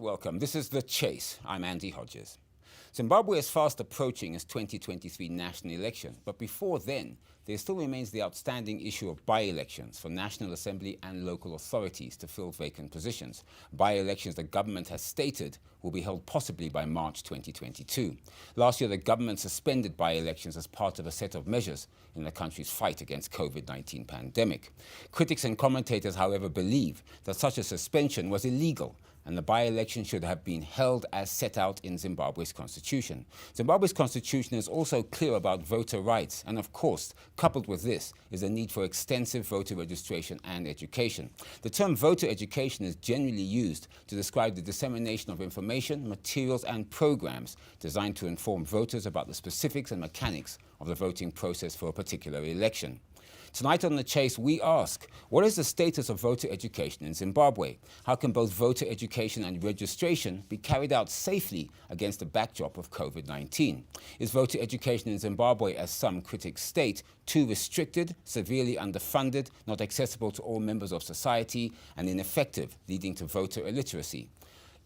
welcome. This is The Chase. I'm Andy Hodges. Zimbabwe is fast approaching its 2023 national election, but before then, there still remains the outstanding issue of by-elections for National Assembly and local authorities to fill vacant positions. By-elections the government has stated will be held possibly by March 2022. Last year, the government suspended by-elections as part of a set of measures in the country's fight against COVID-19 pandemic. Critics and commentators, however, believe that such a suspension was illegal and the by-election should have been held as set out in Zimbabwe's constitution. Zimbabwe's constitution is also clear about voter rights, and of course, coupled with this is the need for extensive voter registration and education. The term voter education is generally used to describe the dissemination of information, materials and programs designed to inform voters about the specifics and mechanics of the voting process for a particular election. Tonight on The Chase, we ask, what is the status of voter education in Zimbabwe? How can both voter education and registration be carried out safely against the backdrop of COVID-19? Is voter education in Zimbabwe, as some critics state, too restricted, severely underfunded, not accessible to all members of society, and ineffective, leading to voter illiteracy?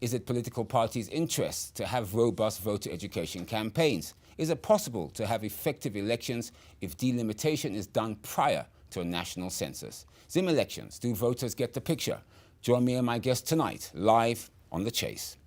Is it political parties' interest to have robust voter education campaigns? Is it possible to have effective elections if delimitation is done prior to a national census? Zim elections, do voters get the picture? Join me and my guest tonight, live on The Chase.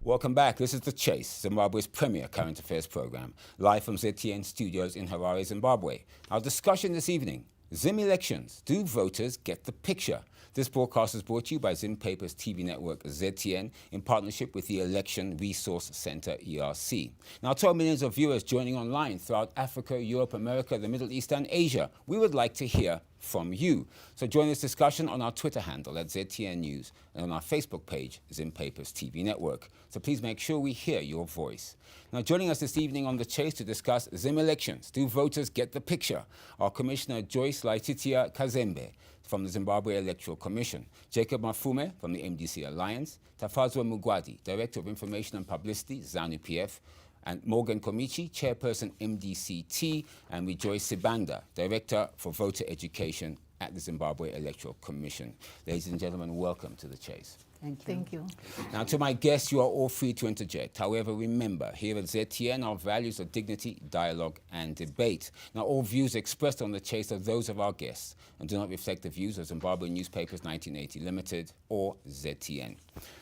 Welcome back. This is The Chase, Zimbabwe's premier current affairs program, live from ZTN studios in Harare, Zimbabwe. Our discussion this evening, Zim elections, do voters get the picture? This broadcast is brought to you by Zim Paper's TV network ZTN in partnership with the Election Resource Center, ERC. Now, to our millions of viewers joining online throughout Africa, Europe, America, the Middle East and Asia, we would like to hear from you. So join this discussion on our Twitter handle at ZTN News and on our Facebook page, Zim Paper's TV network. So please make sure we hear your voice. Now, joining us this evening on The Chase to discuss Zim elections, do voters get the picture? Our Commissioner Joyce Laetitia Kazembe from the Zimbabwe Electoral Commission, Jacob Mafume from the MDC Alliance, Tafazwa Mugwadi, Director of Information and Publicity, Zanu PF, and Morgan Komichi, Chairperson MDCT, and Rejoice Sibanda, Director for Voter Education at the Zimbabwe Electoral Commission. Ladies and gentlemen, welcome to The Chase. Thank you. Now, to my guests, you are all free to interject. However, remember, here at ZTN, our values are dignity, dialogue, and debate. Now, all views expressed on The Chase are those of our guests and do not reflect the views of Zimbabwe Newspapers 1980 Limited or ZTN.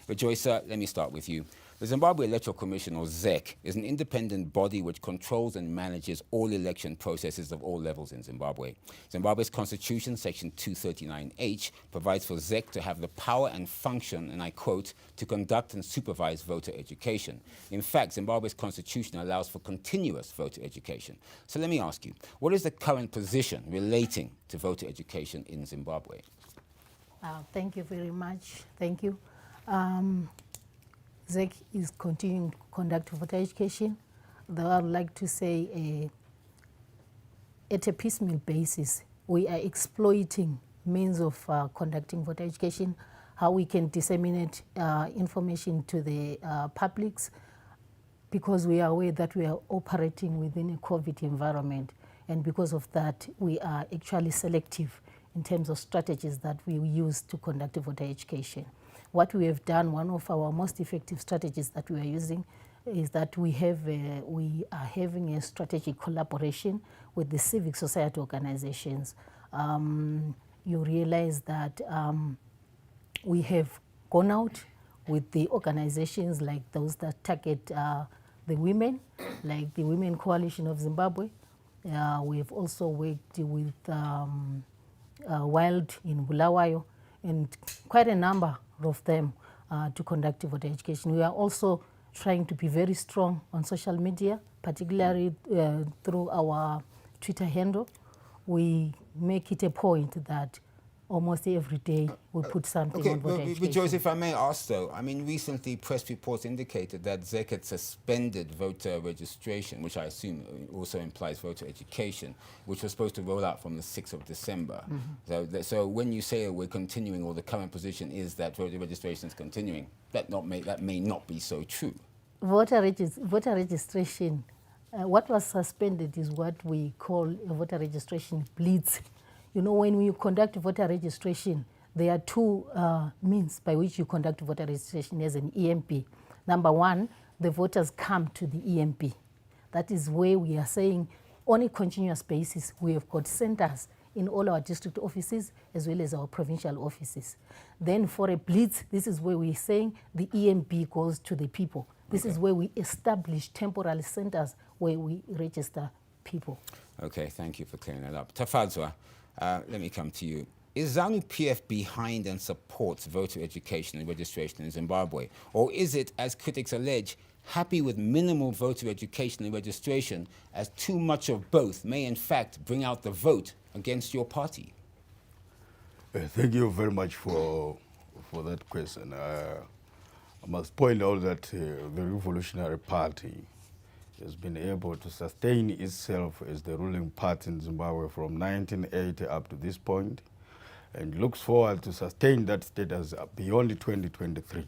Rejoice, let me start with you. The Zimbabwe Electoral Commission, or ZEC, is an independent body which controls and manages all election processes of all levels in Zimbabwe. Zimbabwe's constitution, section 239H, provides for ZEC to have the power and function, and I quote, to conduct and supervise voter education. In fact, Zimbabwe's constitution allows for continuous voter education. So let me ask you, what is the current position relating to voter education in Zimbabwe? Thank you very much. Thank you. ZEC is continuing to conduct voter education, though I would like to say at a piecemeal basis, we are exploiting means of conducting voter education, how we can disseminate information to the publics, because we are aware that we are operating within a COVID environment, and because of that, we are actually selective in terms of strategies that we use to conduct voter education. What we have done, one of our most effective strategies that we are using is that we are having a strategic collaboration with the civic society organizations. You realize that we have gone out with the organizations like those that target the women, like the Women Coalition of Zimbabwe. We have also worked with Wild in Bulawayo, and quite a number of them to conduct voter education. We are also trying to be very strong on social media, particularly through our Twitter handle. We make it a point that almost every day we put something Okay, on voter but education. Joyce, if I may ask though, I mean, recently press reports indicated that ZEC had suspended voter registration, which I assume also implies voter education, which was supposed to roll out from the 6th of December. So when you say we're continuing, or the current position is that voter registration is continuing, that may not be so true. Voter registration, what was suspended is what we call a voter registration blitz. You know, when we conduct voter registration, there are two means by which you conduct voter registration as an EMP. Number one, the voters come to the EMP. That is where we are saying on a continuous basis, we have got centers in all our district offices as well as our provincial offices. Then for a blitz, this is where we're saying the EMP goes to the people. This is where we establish temporary centers where we register people. Okay, thank you for clearing that up. Tafadzwa, let me come to you. Is Zanu PF behind and supports voter education and registration in Zimbabwe? Or is it, as critics allege, happy with minimal voter education and registration, as too much of both may in fact bring out the vote against your party? Thank you very much for that question. I must point out that the Revolutionary Party has been able to sustain itself as the ruling party in Zimbabwe from 1980 up to this point, and looks forward to sustain that status beyond 2023.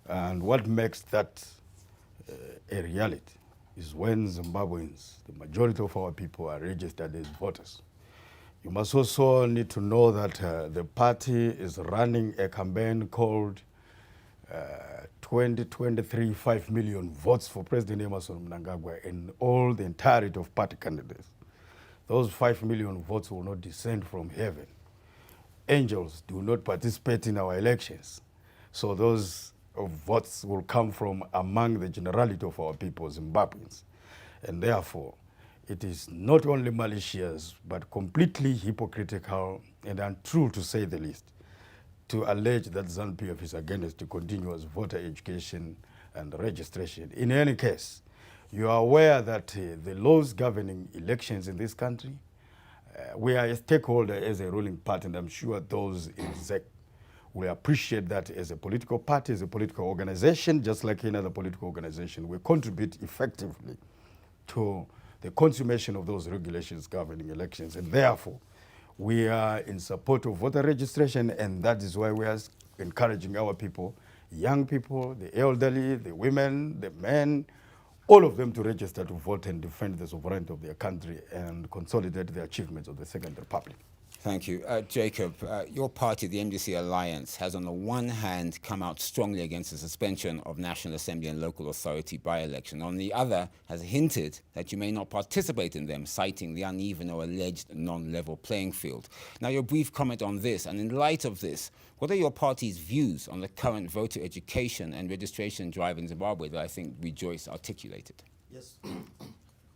And what makes that a reality is when Zimbabweans, the majority of our people, are registered as voters. You must also need to know that the party is running a campaign called 2023 5 million votes for President Emerson Mnangagwa and all the entirety of party candidates. Those 5 million votes will not descend from heaven. Angels do not participate in our elections. So those votes will come from among the generality of our people, Zimbabweans. And therefore, it is not only malicious, but completely hypocritical and untrue, to say the least, to allege that Zanu PF is against the continuous voter education and registration. In any case, you are aware that the laws governing elections in this country, we are a stakeholder as a ruling party, and I'm sure those in ZEC will appreciate that as a political party, as a political organization, just like any other political organization, we contribute effectively to the consummation of those regulations governing elections. And therefore, we are in support of voter registration, and that is why we are encouraging our people, young people, the elderly, the women, the men, all of them to register to vote and defend the sovereignty of their country and consolidate the achievements of the Second Republic. Thank you. Jacob, your party, the MDC Alliance, has on the one hand come out strongly against the suspension of National Assembly and local authority by-election. On the other, has hinted that you may not participate in them, citing the uneven or alleged non-level playing field. Now, your brief comment on this, and in light of this, what are your party's views on the current voter education and registration drive in Zimbabwe that I think Rejoice articulated? Yes.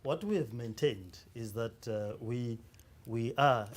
What we have maintained is that we are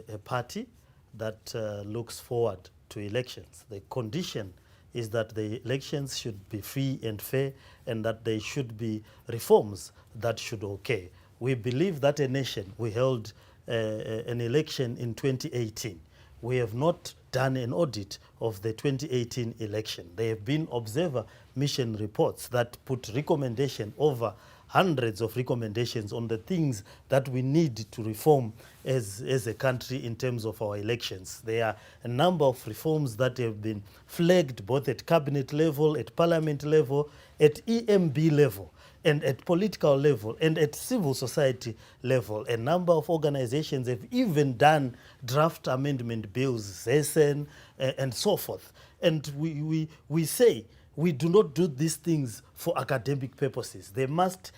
a party that looks forward to elections. The condition is that the elections should be free and fair, and that there should be reforms that should occur. We believe that a nation, we held an election in 2018. We have not done an audit of the 2018 election. There have been observer mission reports that put recommendation over hundreds of recommendations on the things that we need to reform as a country in terms of our elections. There are a number of reforms that have been flagged both at cabinet level, at parliament level, at EMB level, and at political level, and at civil society level. A number of organizations have even done draft amendment bills, ZESEN, and so forth. And we say, we do not do these things for academic purposes. They must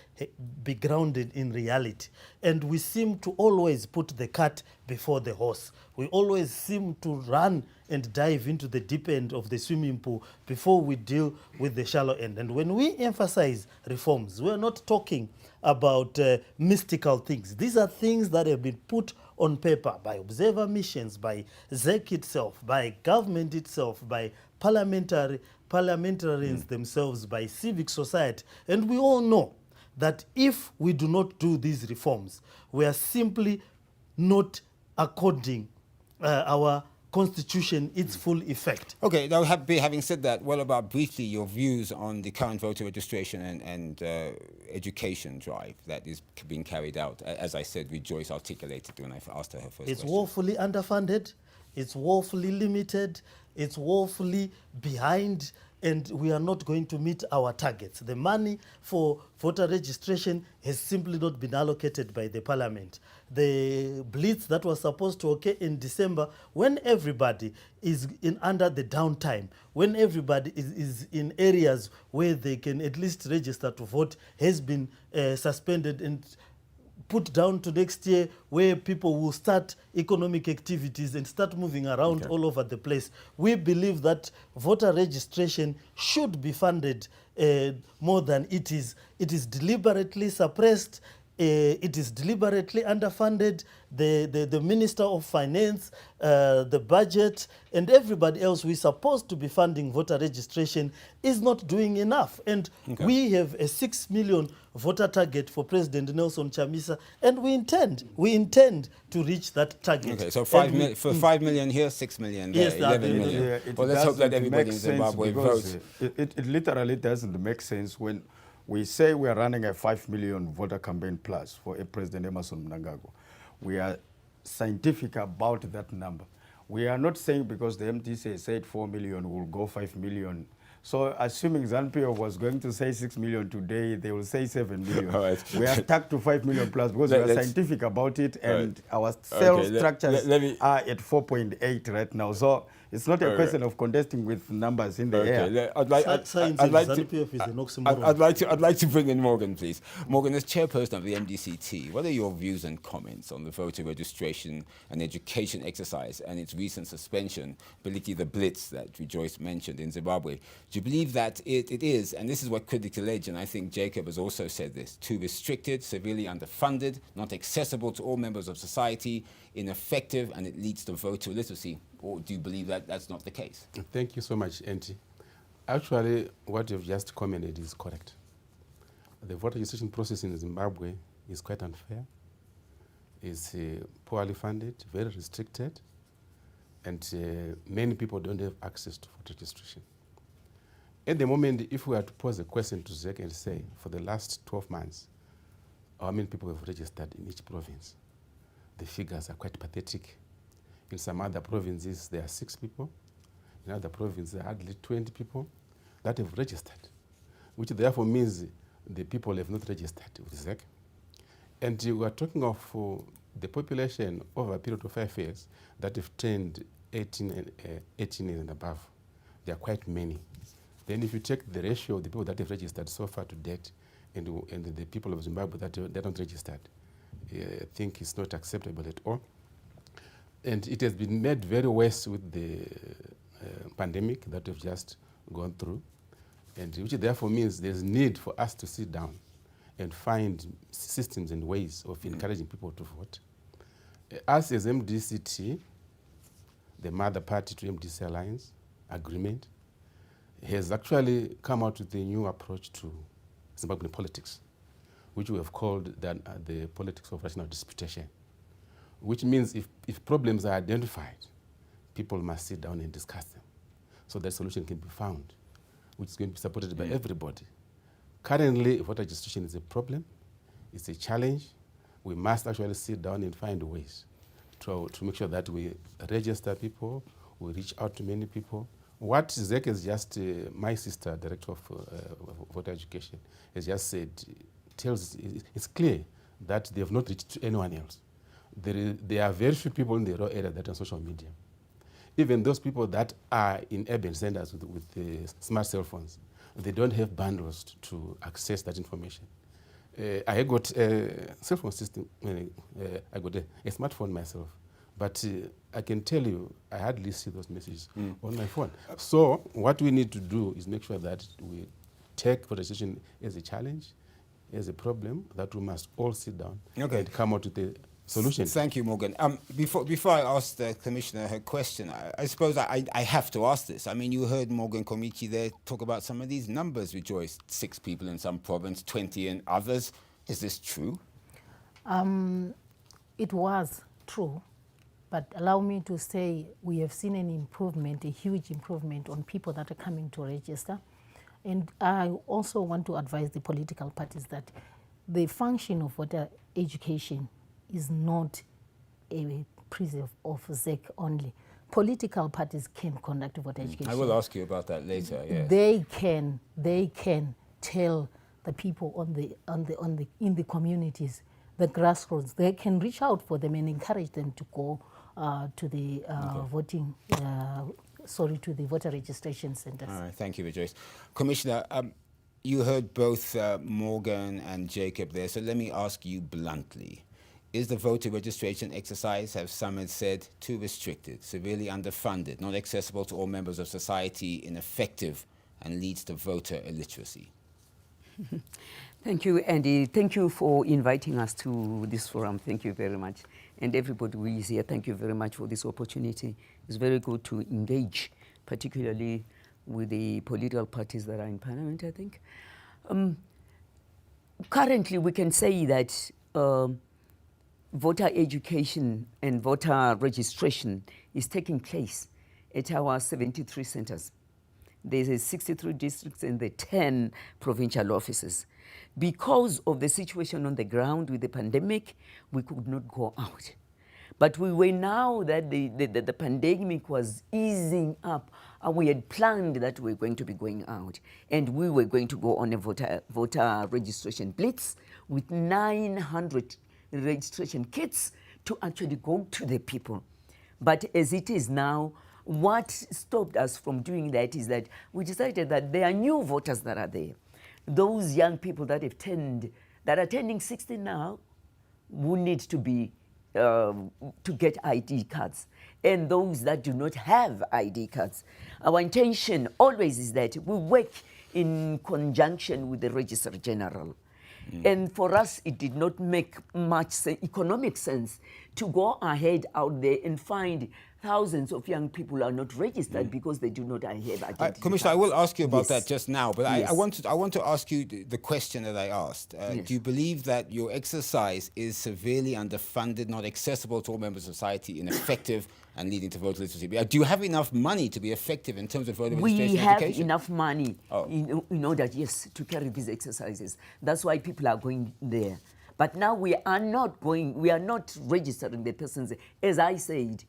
be grounded in reality. And we seem to always put the cart before the horse. We always seem to run and dive into the deep end of the swimming pool before we deal with the shallow end. And when we emphasize reforms, we're not talking about mystical things. These are things that have been put on paper by observer missions, by ZEC itself, by government itself, by parliamentarians themselves, by civic society. And we all know that if we do not do these reforms, we are simply not according our constitution its full effect. Okay, now having said that, what about briefly your views on the current voter registration and education drive that is being carried out? As I said, Joyce articulated when I asked her first It's question. woefully underfunded, it's woefully limited, it's woefully behind, and we are not going to meet our targets. The money for voter registration has simply not been allocated by the parliament. The blitz that was supposed to occur in December, when everybody is under the downtime, when everybody is in areas where they can at least register to vote, has been suspended and put down to next year, where people will start economic activities and start moving around all over the place. We believe that voter registration should be funded more than it is. It is deliberately suppressed. It is deliberately underfunded. The Minister of Finance, the budget, and everybody else who is supposed to be funding voter registration is not doing enough. And we have a 6 million voter target for President Nelson Chamisa, and we intend to reach that target. Okay, so 5 million here, 6 million there, Yes, 11 million. Yeah, Well, let's hope that everybody in make sense Zimbabwe because votes. It literally doesn't make sense when we say we are running a 5 million voter campaign plus for President Emerson Mnangagwa. We are scientific about that number. We are not saying because the MTC said 4 million will go 5 million. So assuming Zanu PF was going to say 6 million today, they will say 7 million. Right. We are stuck to 5 million plus because we are scientific about it, and our cell structures are at 4.8 right now. So it's not a question of contesting with numbers in the air. I'd like to bring in Morgan, please. Morgan, as chairperson of the MDCT, what are your views and comments on the voter registration and education exercise and its recent suspension, particularly the blitz that Joyce mentioned in Zimbabwe? Do you believe that it is, and this is what critical edge, and I think Jacob has also said this, too restricted, severely underfunded, not accessible to all members of society, ineffective, and it leads to voter illiteracy? Or do you believe that that's not the case? Thank you so much, Enti. Actually, what you've just commented is correct. The voter registration process in Zimbabwe is quite unfair, is poorly funded, very restricted, and many people don't have access to voter registration. At the moment, if we were to pose a question to ZEC and say, for the last 12 months, how many people have registered in each province, the figures are quite pathetic. In some other provinces, there are 6 people. In other provinces, there are hardly 20 people that have registered, which therefore means the people have not registered with ZEC. And we are talking of the population over a period of 5 years that have turned 18 and above. There are quite many. Then if you take the ratio of the people that have registered so far to date and the people of Zimbabwe that haven't registered, I think it's not acceptable at all. And it has been made very worse with the pandemic that we've just gone through, and which therefore means there's need for us to sit down and find systems and ways of encouraging people to vote. Us as MDCT, the mother party to MDC Alliance agreement, has actually come out with a new approach to Zimbabwean politics, which we have called the politics of rational disputation, which means if problems are identified, people must sit down and discuss them so that solution can be found, which is going to be supported by everybody. Currently, voter registration is a problem. It's a challenge. We must actually sit down and find ways to make sure that we register people, we reach out to many people. What ZEC has just, my sister, Director of Voter Education, has just said, it's clear that they have not reached to anyone else. There are very few people in the rural area that are on social media. Even those people that are in urban centers with smart cell phones, they don't have bundles to access that information. I got a cell phone system, I got a smartphone myself, but I can tell you, I hardly see those messages on my phone. So what we need to do is make sure that we take voter registration as a challenge, as a problem, that we must all sit down and come out with a solution. Thank you, Morgan. Before I ask the Commissioner her question, I suppose I have to ask this. I mean, you heard Morgan Komichi there talk about some of these numbers, Rejoice. 6 people in some province, 20 in others. Is this true? It was true But allow me to say we have seen an improvement, a huge improvement on people that are coming to register. And I also want to advise the political parties that the function of voter education is not a preserve of ZEC only. Political parties can conduct voter education. I will ask you about that later. Yes. They can tell the people in the communities, the grassroots. They can reach out for them and encourage them to go to the to the voter registration centers. All right, thank you, Rejoice. Commissioner, you heard both Morgan and Jacob there, so let me ask you bluntly. Is the voter registration exercise, have some had said, too restricted, severely underfunded, not accessible to all members of society, ineffective, and leads to voter illiteracy? Thank you, Andy. Thank you for inviting us to this forum. Thank you very much. And everybody who is here, thank you very much for this opportunity. It's very good to engage, particularly with the political parties that are in Parliament, I think. Currently, we can say that voter education and voter registration is taking place at our 73 centers. There's 63 districts and the 10 provincial offices. Because of the situation on the ground with the pandemic, we could not go out. But we were, now that the pandemic was easing up, we had planned that we were going to be going out. And we were going to go on a voter registration blitz with 900 registration kits to actually go to the people. But as it is now, what stopped us from doing that is that we decided that there are new voters that are there. Those young people that are turning 60 now, who need to be to get ID cards, and those that do not have ID cards. Our intention always is that we work in conjunction with the Registrar General. And for us, it did not make much economic sense to go ahead out there and find thousands of young people are not registered because they do not have identity Commissioner, I will ask you about Yes. that just now, but Yes. I want to ask you the question that I asked. Yes. Do you believe that your exercise is severely underfunded, not accessible to all members of society, ineffective, and leading to voter literacy? Do you have enough money to be effective in terms of voter registration We have education? enough money Oh. in order, yes, to carry these exercises. That's why people are going there. But now we are not registering the persons, as I said,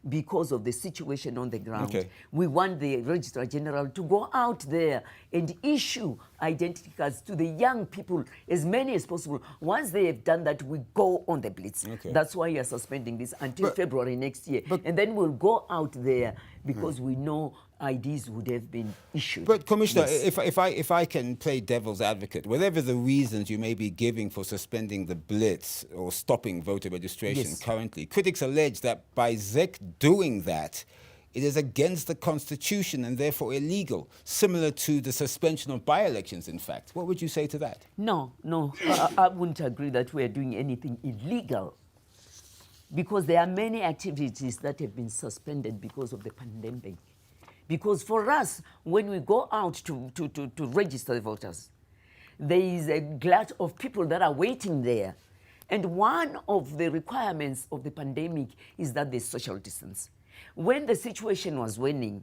because of the situation on the ground. Okay. We want the Registrar General to go out there and issue identity cards to the young people, as many as possible. Once they have done that, we go on the blitz. Okay. That's why we are suspending this until February next year. And then we'll go out there because we know IDs would have been issued. But Commissioner, Yes. if I can play devil's advocate, whatever the reasons you may be giving for suspending the blitz or stopping voter registration Yes. currently, critics allege that by ZEC doing that, it is against the Constitution and therefore illegal, similar to the suspension of by-elections, in fact. What would you say to that? No, I wouldn't agree that we are doing anything illegal, because there are many activities that have been suspended because of the pandemic. Because for us, when we go out to register the voters, there is a glut of people that are waiting there. And one of the requirements of the pandemic is that there's social distance. When the situation was waning,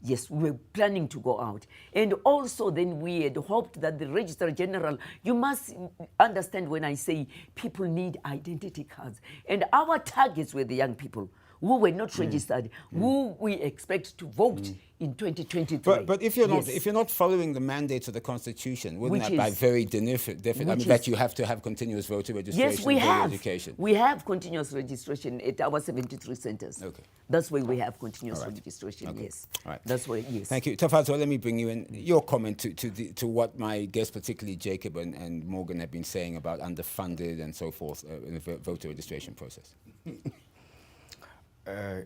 yes, we were planning to go out. And also then we had hoped that the Registrar General, you must understand when I say people need identity cards. And our targets were the young people who were not registered, who we expect to vote in 2023. But if you're not Yes. if you're not following the mandates of the Constitution, wouldn't Which that by is- very that you have to have continuous voter registration Yes, we and voter have. education? We have continuous registration at our 73 centers. Okay. That's why we have continuous All right. registration, Okay. yes. All right. That's why, yes. Thank you. Tafazo, let me bring you in. Your comment to what my guests, particularly Jacob and Morgan, have been saying about underfunded and so forth in the voter registration process.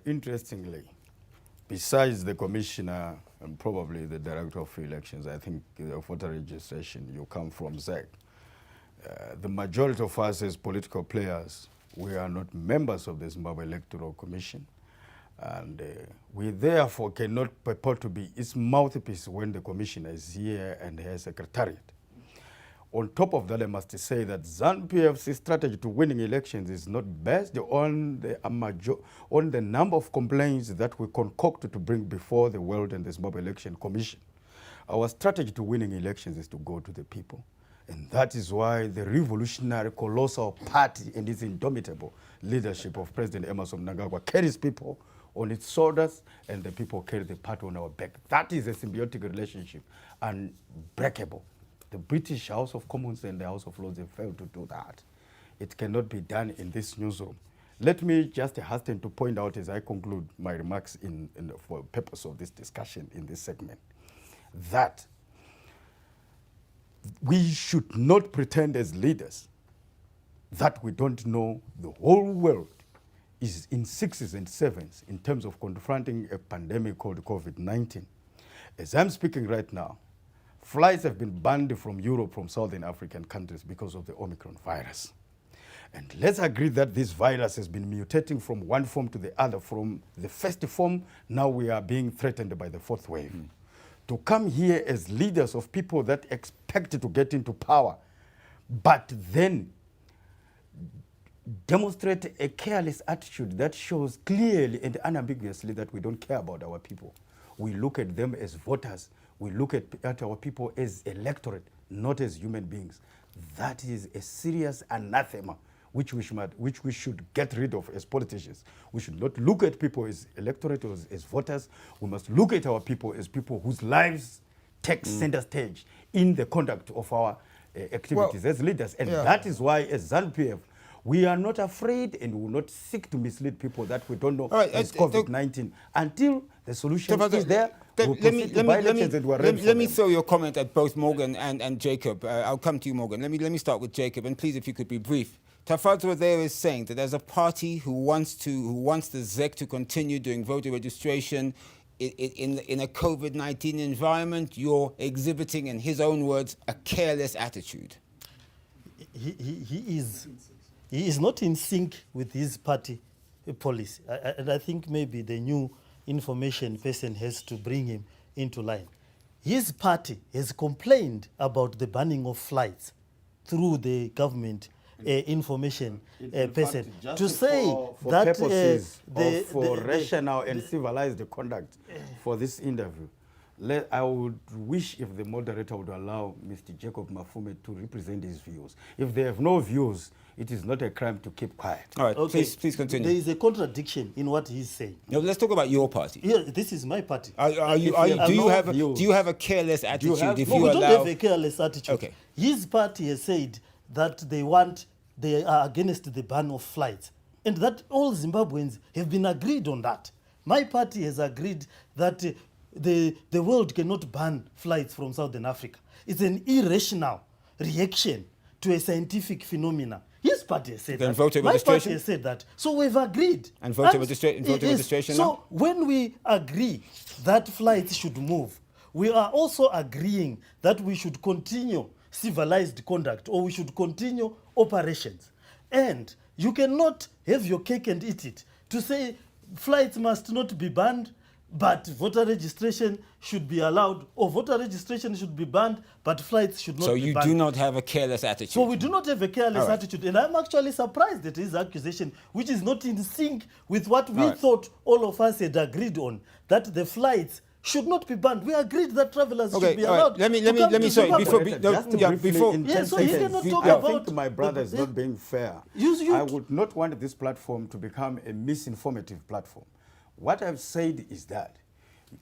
Interestingly, besides the commissioner and probably the director of elections, I think voter registration, you come from ZEC. The majority of us as political players, we are not members of the Zimbabwe Electoral Commission. And we therefore cannot purport to be its mouthpiece when the commissioner is here and her secretariat. On top of that, I must say that Zanu PF's strategy to winning elections is not based on the number of complaints that we concocted to bring before the World and the Zimbabwe Election Commission. Our strategy to winning elections is to go to the people. And that is why the revolutionary colossal party and its indomitable leadership of President Emerson Mnangagwa carries people on its shoulders, and the people carry the party on our back. That is a symbiotic relationship, unbreakable. The British House of Commons and the House of Lords have failed to do that. It cannot be done in this newsroom. Let me just hasten to point out as I conclude my remarks for the purpose of this discussion in this segment, that we should not pretend as leaders that we don't know the whole world is in sixes and sevens in terms of confronting a pandemic called COVID-19. As I'm speaking right now, flights have been banned from Europe, from Southern African countries because of the Omicron virus. And let's agree that this virus has been mutating from one form to the other. From the first form, now we are being threatened by the fourth wave. To come here as leaders of people that expect to get into power, but then demonstrate a careless attitude that shows clearly and unambiguously that we don't care about our people. We look at them as voters. We look at our people as electorate, not as human beings. That is a serious anathema which we should get rid of as politicians. We should not look at people as electorate or as voters. We must look at our people as people whose lives take center stage in the conduct of our activities as leaders. And that is why, as Zanu PF, we are not afraid and will not seek to mislead people that we don't know as COVID-19 until the solution is there. Let me throw your comment at both Morgan and Jacob. I'll come to you, Morgan. Let me start with Jacob, and please, if you could be brief. Tafadzwa there is saying that there's a party who wants the ZEC to continue doing voter registration in a COVID-19 environment. You're exhibiting, in his own words, a careless attitude. He is not in sync with his party policy. And I think maybe the new information person has to bring him into line. His party has complained about the banning of flights through the government information person to say that purposes for rational and civilized conduct for this interview. I would wish if the moderator would allow Mr. Jacob Mafume to represent his views. If they have no views, it is not a crime to keep quiet. All right, okay. Please continue. There is a contradiction in what he's saying. No, let's talk about your party. Yeah, this is my party. Do you have a careless attitude? We don't have a careless attitude. Okay. His party has said that they are against the ban of flights, and that all Zimbabweans have been agreed on that. My party has agreed that the world cannot ban flights from Southern Africa. It's an irrational reaction to a scientific phenomena. His party has said that. My party has said that. So we've agreed. And voter registration So now? when we agree that flights should move, we are also agreeing that we should continue civilized conduct, or we should continue operations. And you cannot have your cake and eat it. To say flights must not be banned, but voter registration should be allowed, or voter registration should be banned, but flights should not be banned. So you do not have a careless attitude? So we do not have a careless attitude. And I'm actually surprised at his accusation, which is not in sync with what we thought all of us had agreed on, that the flights should not be banned. We agreed that travelers should be allowed. Let me sorry, before you cannot talk about. I think my brother is not being fair. I would not want this platform to become a misinformative platform. What I've said is that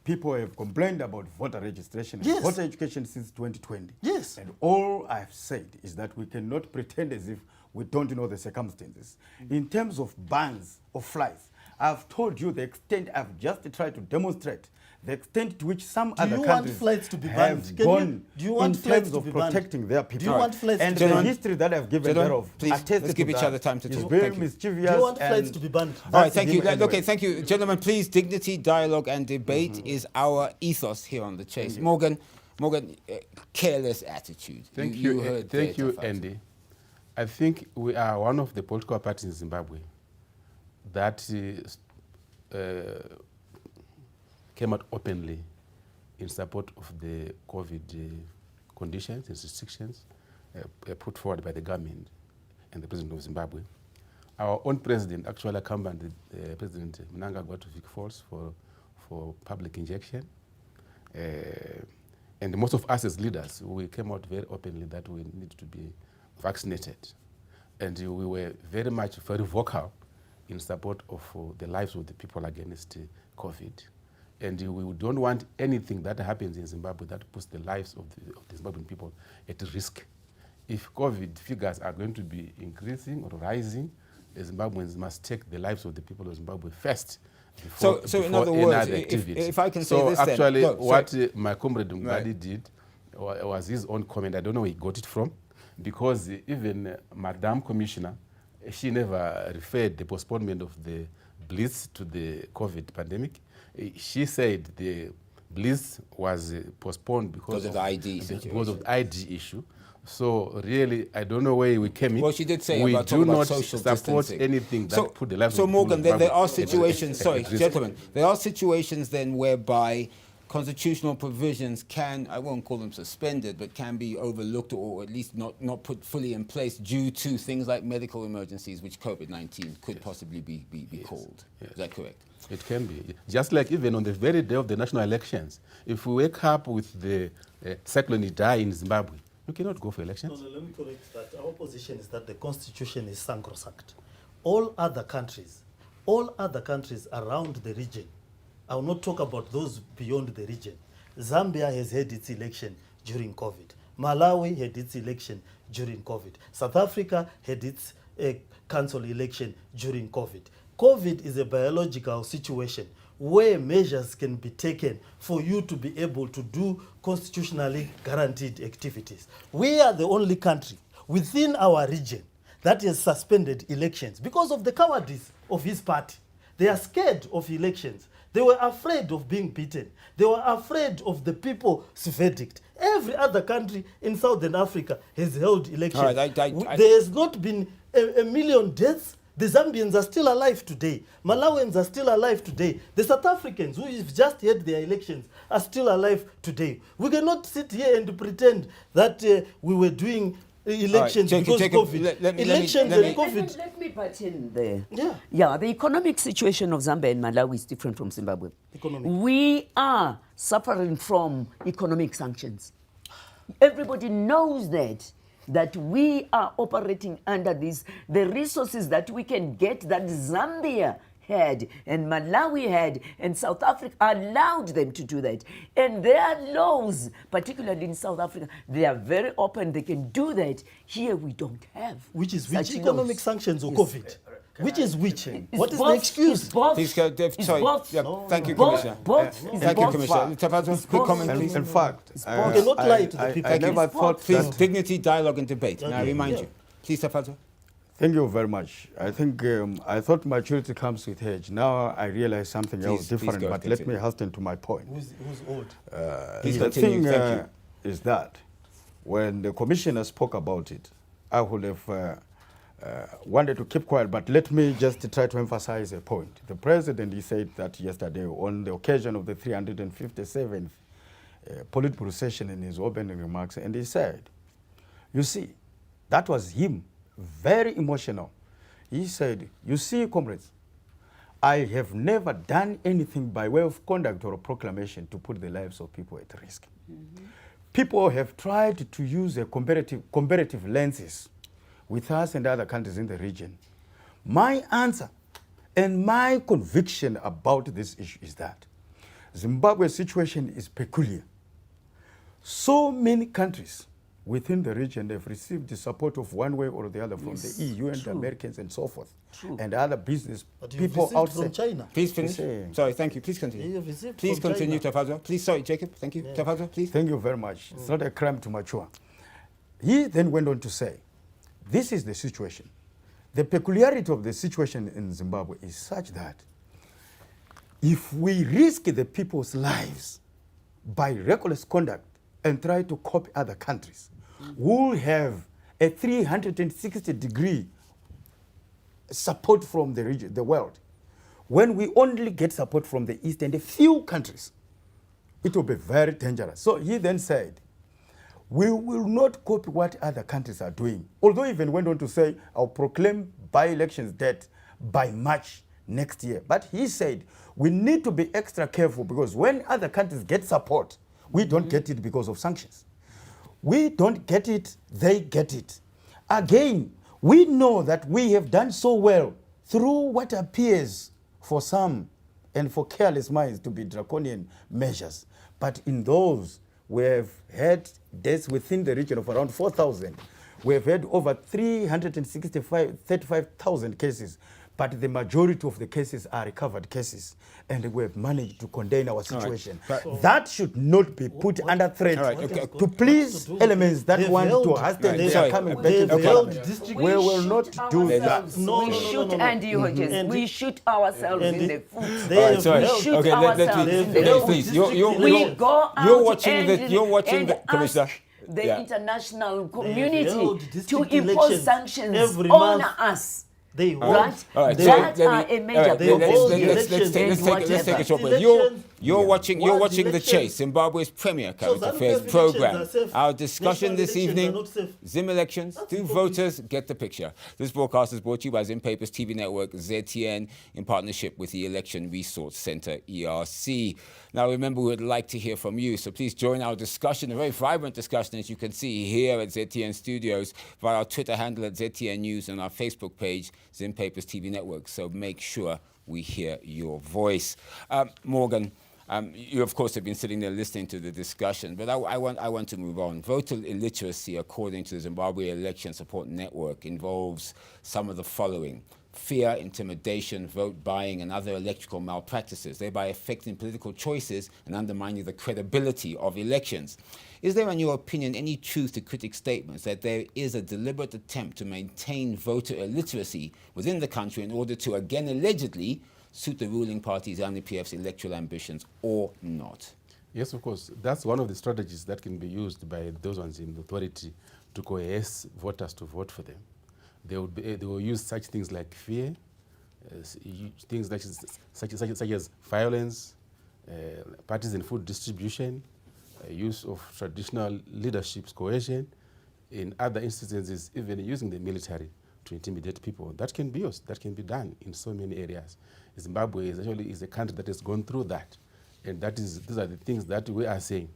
people have complained about voter registration and voter education since 2020. Yes. And all I've said is that we cannot pretend as if we don't know the circumstances. In terms of bans of flights, I've told you the extent. I've just tried to demonstrate the extent to which some other countries have gone in terms of protecting their people. Do you want flights and to be the banned? history that I've given thereof, let's give each other time to talk. Very mischievous. Do you want flights to be banned? All right, thank you. Okay, thank you. Gentlemen, please, dignity, dialogue and debate is our ethos here on The Chase. Morgan, careless attitude. Thank you, Andy. I think we are one of the political parties in Zimbabwe that came out openly in support of the COVID conditions and restrictions, put forward by the government and the president of Zimbabwe. Our own president actually accompanied President Mnangagwa to Vic Falls for public injection. And most of us as leaders, we came out very openly that we need to be vaccinated. And we were very vocal in support of the lives of the people against COVID. And we don't want anything that happens in Zimbabwe that puts the lives of the Zimbabwean people at risk. If COVID figures are going to be increasing or rising, the Zimbabweans must take the lives of the people of Zimbabwe first. Before in other words, if I can say this then. Actually, what my comrade Mgadi did was his own comment. I don't know where he got it from, because even Madam Commissioner, she never referred the postponement of the blitz to the COVID pandemic. She said the blitz was postponed because of the ID situation. Because of the ID issue. So really, I don't know where we came in. Well, she did say we about do not social support distancing. anything that put the lives so of Morgan, people there are situations, sorry, gentlemen, there are situations then whereby constitutional provisions can, I won't call them suspended, but can be overlooked or at least not put fully in place due to things like medical emergencies, which COVID-19 could possibly be called. Is that correct? It can be. Just like even on the very day of the national elections, if we wake up with the cyclone Idai in Zimbabwe, you cannot go for elections. No, let me correct that. Our position is that the constitution is sacrosanct. All other countries around the region, I will not talk about those beyond the region. Zambia has had its election during COVID. Malawi had its election during COVID. South Africa had its council election during COVID. COVID is a biological situation where measures can be taken for you to be able to do constitutionally guaranteed activities. We are the only country within our region that has suspended elections because of the cowardice of his party. They are scared of elections. They were afraid of being beaten. They were afraid of the people's verdict. Every other country in Southern Africa has held elections. All right, there has not been a million deaths. The Zambians are still alive today. Malawians are still alive today. The South Africans who have just had their elections are still alive today. We cannot sit here and pretend that we were doing elections because COVID. COVID. Let me butt in there. Yeah, the economic situation of Zambia and Malawi is different from Zimbabwe. Economic. We are suffering from economic sanctions. Everybody knows that we are operating under this. The resources that we can get that Zambia had and Malawi had and South Africa allowed them to do that. And their laws, particularly in South Africa, they are very open. They can do that. Here we don't have. Which is such which economic laws. sanctions or Yes. COVID? Which is which? What is both, the excuse? It's both. Please go, It's sorry. both. Yeah, No, thank you, both, Commissioner. both. It's Thank you, both. Commissioner. Tafazo, quick comment, both. please. In fact, You cannot lie to the people. I never thought Please, that. dignity, dialogue, and debate. Now, I Okay. remind Yeah. you. Please, Tafazo. Thank you very much. I think I thought maturity comes with age. Now I realize something else Please different, go, but continue. let me hasten to my point. Who's old? Please The continue. thing Thank is that when the commissioner spoke about it, I would have wanted to keep quiet, but let me just try to emphasize a point. The president, he said that yesterday on the occasion of the 357th Politburo session in his opening remarks, and he said, you see, that was him, very emotional. He said, you see, comrades, I have never done anything by way of conduct or a proclamation to put the lives of people at risk. People have tried to use a comparative lenses with us and other countries in the region. My answer and my conviction about this issue is that Zimbabwe's situation is peculiar. So many countries within the region have received the support of one way or the other from the EU and the Americans and so forth, and other business But you've people received outside. from China. Please finish. Saying. Sorry, thank you. Please continue. You've received Please from continue, China. Tafazo. Please, sorry, Jacob. Thank you. Tafazo, please. Thank you very much. It's not a crime to mature. He then went on to say, this is the situation. The peculiarity of the situation in Zimbabwe is such that if we risk the people's lives by reckless conduct and try to copy other countries, we'll have a 360-degree support from the region, the world. When we only get support from the East and a few countries, it will be very dangerous. So he then said, We will not copy what other countries are doing. Although he even went on to say, I'll proclaim by-elections date by March next year. But he said, we need to be extra careful because when other countries get support, we don't get it because of sanctions. We don't get it, they get it. Again, we know that we have done so well through what appears for some and for careless minds to be draconian measures. But in those, we have had deaths within the region of around 4,000. We have had over 35,000 cases, but the majority of the cases are recovered cases, and we have managed to contain our situation. Right. That should not be put under threat to please elements that want to hasten their coming back to parliament. We will not do that. We shoot Andy Hodges. We shoot ourselves in the foot. They We shoot ourselves in the foot. Please, We go out you're watching and, you're watching the and Commissioner. ask the Yeah. international held community district to impose elections sanctions every on month. us. They Right? All right, That so are a major They problem. hold let's elections take and a short break. Elections. You're watching What the elections? Chase, Zimbabwe's premier current Zanu affairs PF program. elections are safe. Our discussion National this elections evening, are not safe. Zim elections, That's do the voters get the picture? This broadcast is brought to you by Zim Papers TV network ZTN in partnership with the Election Resource Center ERC. Now remember, we would like to hear from you, so please join our discussion, a very vibrant discussion as you can see here at ZTN Studios, via our Twitter handle at ZTN News and our Facebook page, Zim Papers TV network. So make sure we hear your voice. Morgan, you of course have been sitting there listening to the discussion, but I want to move on. Voter illiteracy, according to the Zimbabwe Election Support Network, involves some of the following: fear, intimidation, vote buying, and other electoral malpractices, thereby affecting political choices and undermining the credibility of elections. Is there, in your opinion, any truth to critics' statements that there is a deliberate attempt to maintain voter illiteracy within the country in order to, again, allegedly suit the ruling party's Zanu PF's electoral ambitions, or not? Yes, of course. That's one of the strategies that can be used by those ones in authority to coerce voters to vote for them. They will use such things like fear, things such as violence, partisan food distribution, use of traditional leadership's coercion. In other instances, even using the military to intimidate people. That can be used. That can be done in so many areas. Zimbabwe is a country that has gone through that, and these are the things that we are saying.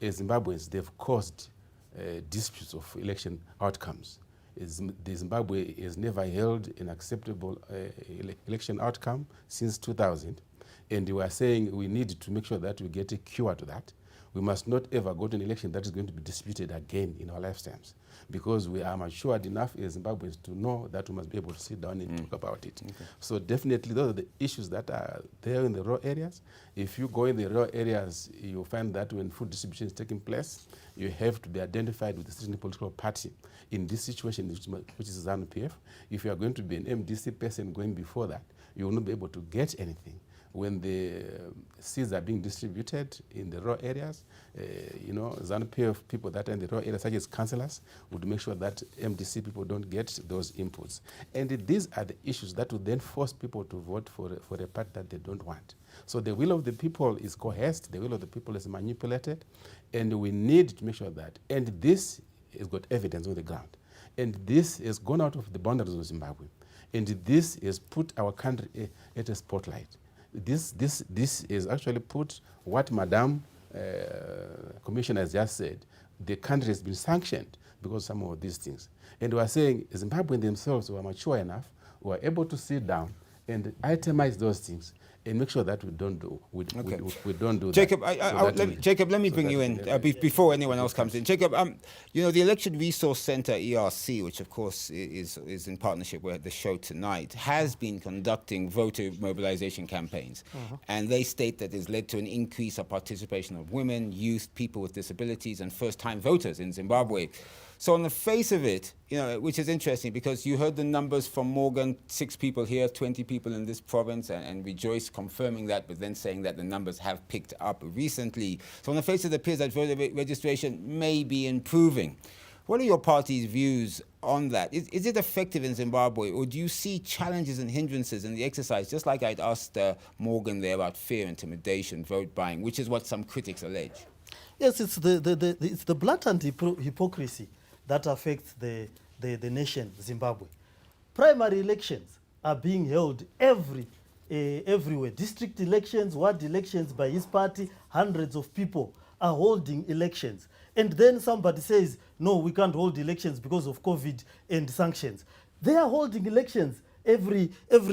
As Zimbabweans, they've caused disputes of election outcomes. The Zimbabwe has never held an acceptable election outcome since 2000, and we are saying we need to make sure that we get a cure to that. We must not ever go to an election that is going to be disputed again in our lifetimes, because we are matured enough as Zimbabweans to know that we must be able to sit down and talk about it. Okay. So definitely those are the issues that are there in the rural areas. If you go in the rural areas, you'll find that when food distribution is taking place, you have to be identified with a certain political party. In this situation, which is Zanu PF, if you are going to be an MDC person going before that, you will not be able to get anything. When the seeds are being distributed in the rural areas, Zanu PF people that are in the rural areas, such as councillors, would make sure that MDC people don't get those inputs. And these are the issues that would then force people to vote for a party that they don't want. So the will of the people is coerced, the will of the people is manipulated, and we need to make sure that, and this has got evidence on the ground, and this has gone out of the boundaries of Zimbabwe, and this has put our country at a spotlight. This is actually put what Madam Commissioner has just said. The country has been sanctioned because of some of these things. And we are saying Zimbabweans themselves were mature enough, were able to sit down and itemize those things and make sure that we don't do Jacob, that. Jacob, let me bring you in before anyone else comes in. Jacob, the Election Resource Center ERC, which of course is in partnership with the show tonight, has been conducting voter mobilization campaigns, and they state that it's led to an increase of participation of women, youth, people with disabilities, and first-time voters in Zimbabwe. So on the face of it, which is interesting because you heard the numbers from Morgan, 6 people here, 20 people in this province, and Rejoice confirming that, but then saying that the numbers have picked up recently. So on the face of it, it appears that voter registration may be improving. What are your party's views on that? Is it effective in Zimbabwe, or do you see challenges and hindrances in the exercise, just like I'd asked Morgan there about fear, intimidation, vote buying, which is what some critics allege? Yes, it's it's the blatant hypocrisy that affects the nation, Zimbabwe. Primary elections are being held everywhere. District elections, ward elections by his party, hundreds of people are holding elections. And then somebody says, no, we can't hold elections because of COVID and sanctions. They are holding elections every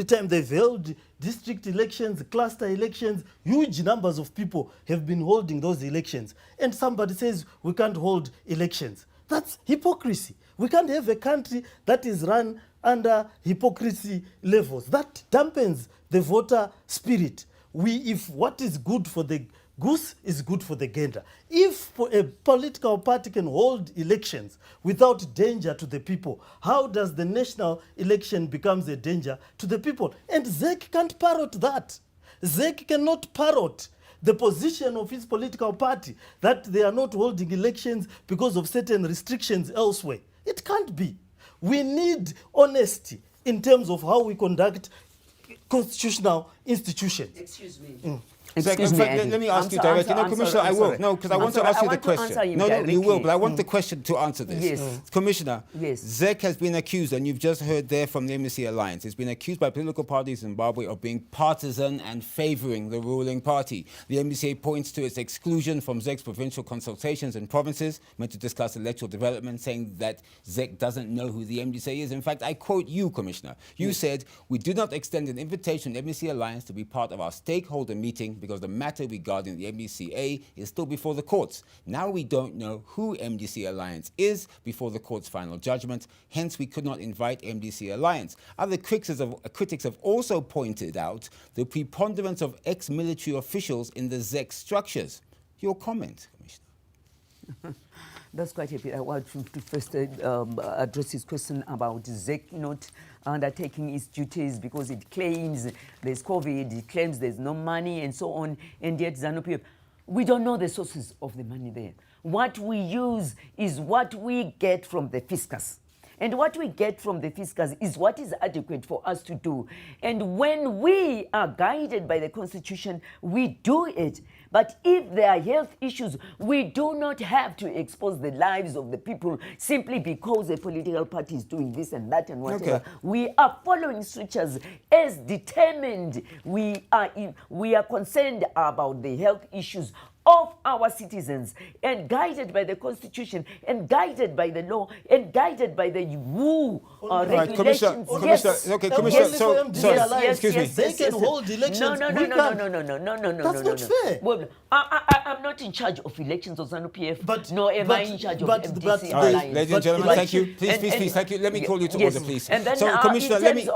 time they've held district elections, cluster elections. Huge numbers of people have been holding those elections. And somebody says we can't hold elections. That's hypocrisy. We can't have a country that is run under hypocrisy levels. That dampens the voter spirit. If what is good for the goose is good for the gander. If a political party can hold elections without danger to the people, how does the national election becomes a danger to the people? And ZEC can't parrot that. ZEC cannot parrot the position of his political party that they are not holding elections because of certain restrictions elsewhere. It can't be. We need honesty in terms of how we conduct constitutional institutions. Excuse me. Excuse me, let me ask you directly. No, Commissioner, I will. No, because I want to ask you the question. No, you will, but I want the question to answer this. Yes. Commissioner, yes. ZEC has been accused, and you've just heard there from the MDC Alliance, it's been accused by political parties in Zimbabwe of being partisan and favouring the ruling party. The MDCA points to its exclusion from ZEC's provincial consultations in provinces meant to discuss electoral development, saying that ZEC doesn't know who the MDCA is. In fact, I quote you, Commissioner. You said, "We do not extend an invitation to the MDC Alliance to be part of our stakeholder meeting because the matter regarding the MDCA is still before the courts. Now we don't know who MDC Alliance is before the court's final judgment. Hence, we could not invite MDC Alliance." Other critics have also pointed out the preponderance of ex-military officials in the ZEC structures. Your comment, Commissioner? That's quite a bit. I want to first address his question about ZEC not undertaking its duties because it claims there's COVID, it claims there's no money and so on, and yet Zanu PF, we don't know the sources of the money there. What we use is what we get from the fiscus. And what we get from the fiscus is what is adequate for us to do. And when we are guided by the Constitution, we do it. But if there are health issues, we do not have to expose the lives of the people simply because a political party is doing this and that and whatever. Okay. We are following strictures as determined. We are concerned about the health issues of our citizens and guided by the Constitution and guided by the law and guided by the regulations. Commissioner, okay, Commissioner, excuse me. They can hold elections. No. That's not fair. Well, I'm not in charge of elections of Zanu PF, nor am I in charge of MDC All right, Alliance. ladies and gentlemen, thank you. Please, thank you. Let me call you to order, please. And then, so, Commissioner, let me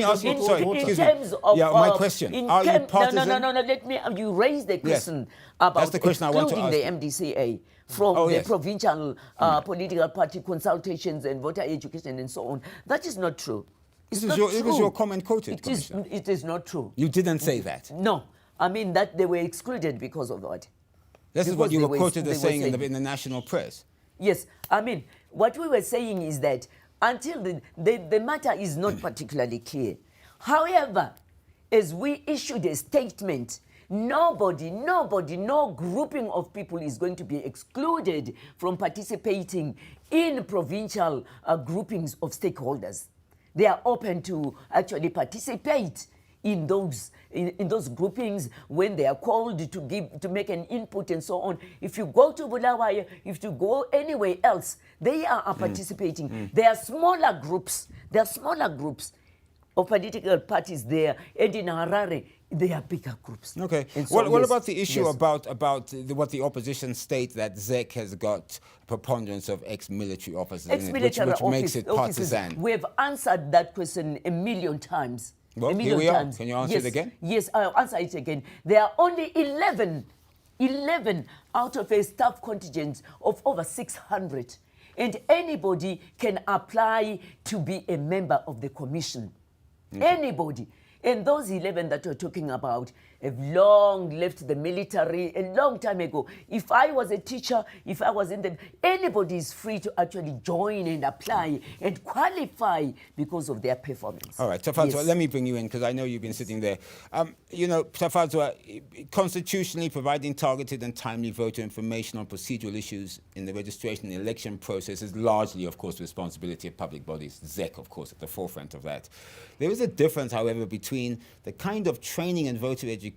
ask you. Sorry, excuse me. My question. Are you partisan? No. Let me. You raised the question about the question I want to excluding the MDCA from the provincial political party consultations and voter education and so on. That is not true. It was your comment quoted, Commissioner. It is not true. You didn't say that. No. I mean that they were excluded because of what? This is what you were quoted as saying in the national press. Yes. I mean, what we were saying is that until the matter is not particularly clear. However, as we issued a statement, no grouping of people is going to be excluded from participating in provincial groupings of stakeholders. They are open to actually participate in those groupings when they are called to make an input and so on. If you go to Bulawayo, if you go anywhere else, they are participating. There are smaller groups. Of political parties there, and in Harare, they are bigger groups. Okay. So, what about the issue about what the opposition state that ZEC has got preponderance of ex-military officers in it, which makes it partisan? We have answered that question a million times. Well, here we are. Can you answer it again? Yes, I'll answer it again. There are only 11 out of a staff contingent of over 600. And anybody can apply to be a member of the commission. Anybody. And those 11 that you're talking about have long left the military a long time ago. If I was a teacher, if I was in the, anybody is free to actually join and apply and qualify because of their performance. All right, Tafadzwa, Yes. let me bring you in because I know you've been sitting there. You know, Tafadzwa, constitutionally providing targeted and timely voter information on procedural issues in the registration and election process is largely, of course, the responsibility of public bodies. ZEC, of course, at the forefront of that. There is a difference, however, between the kind of training and voter education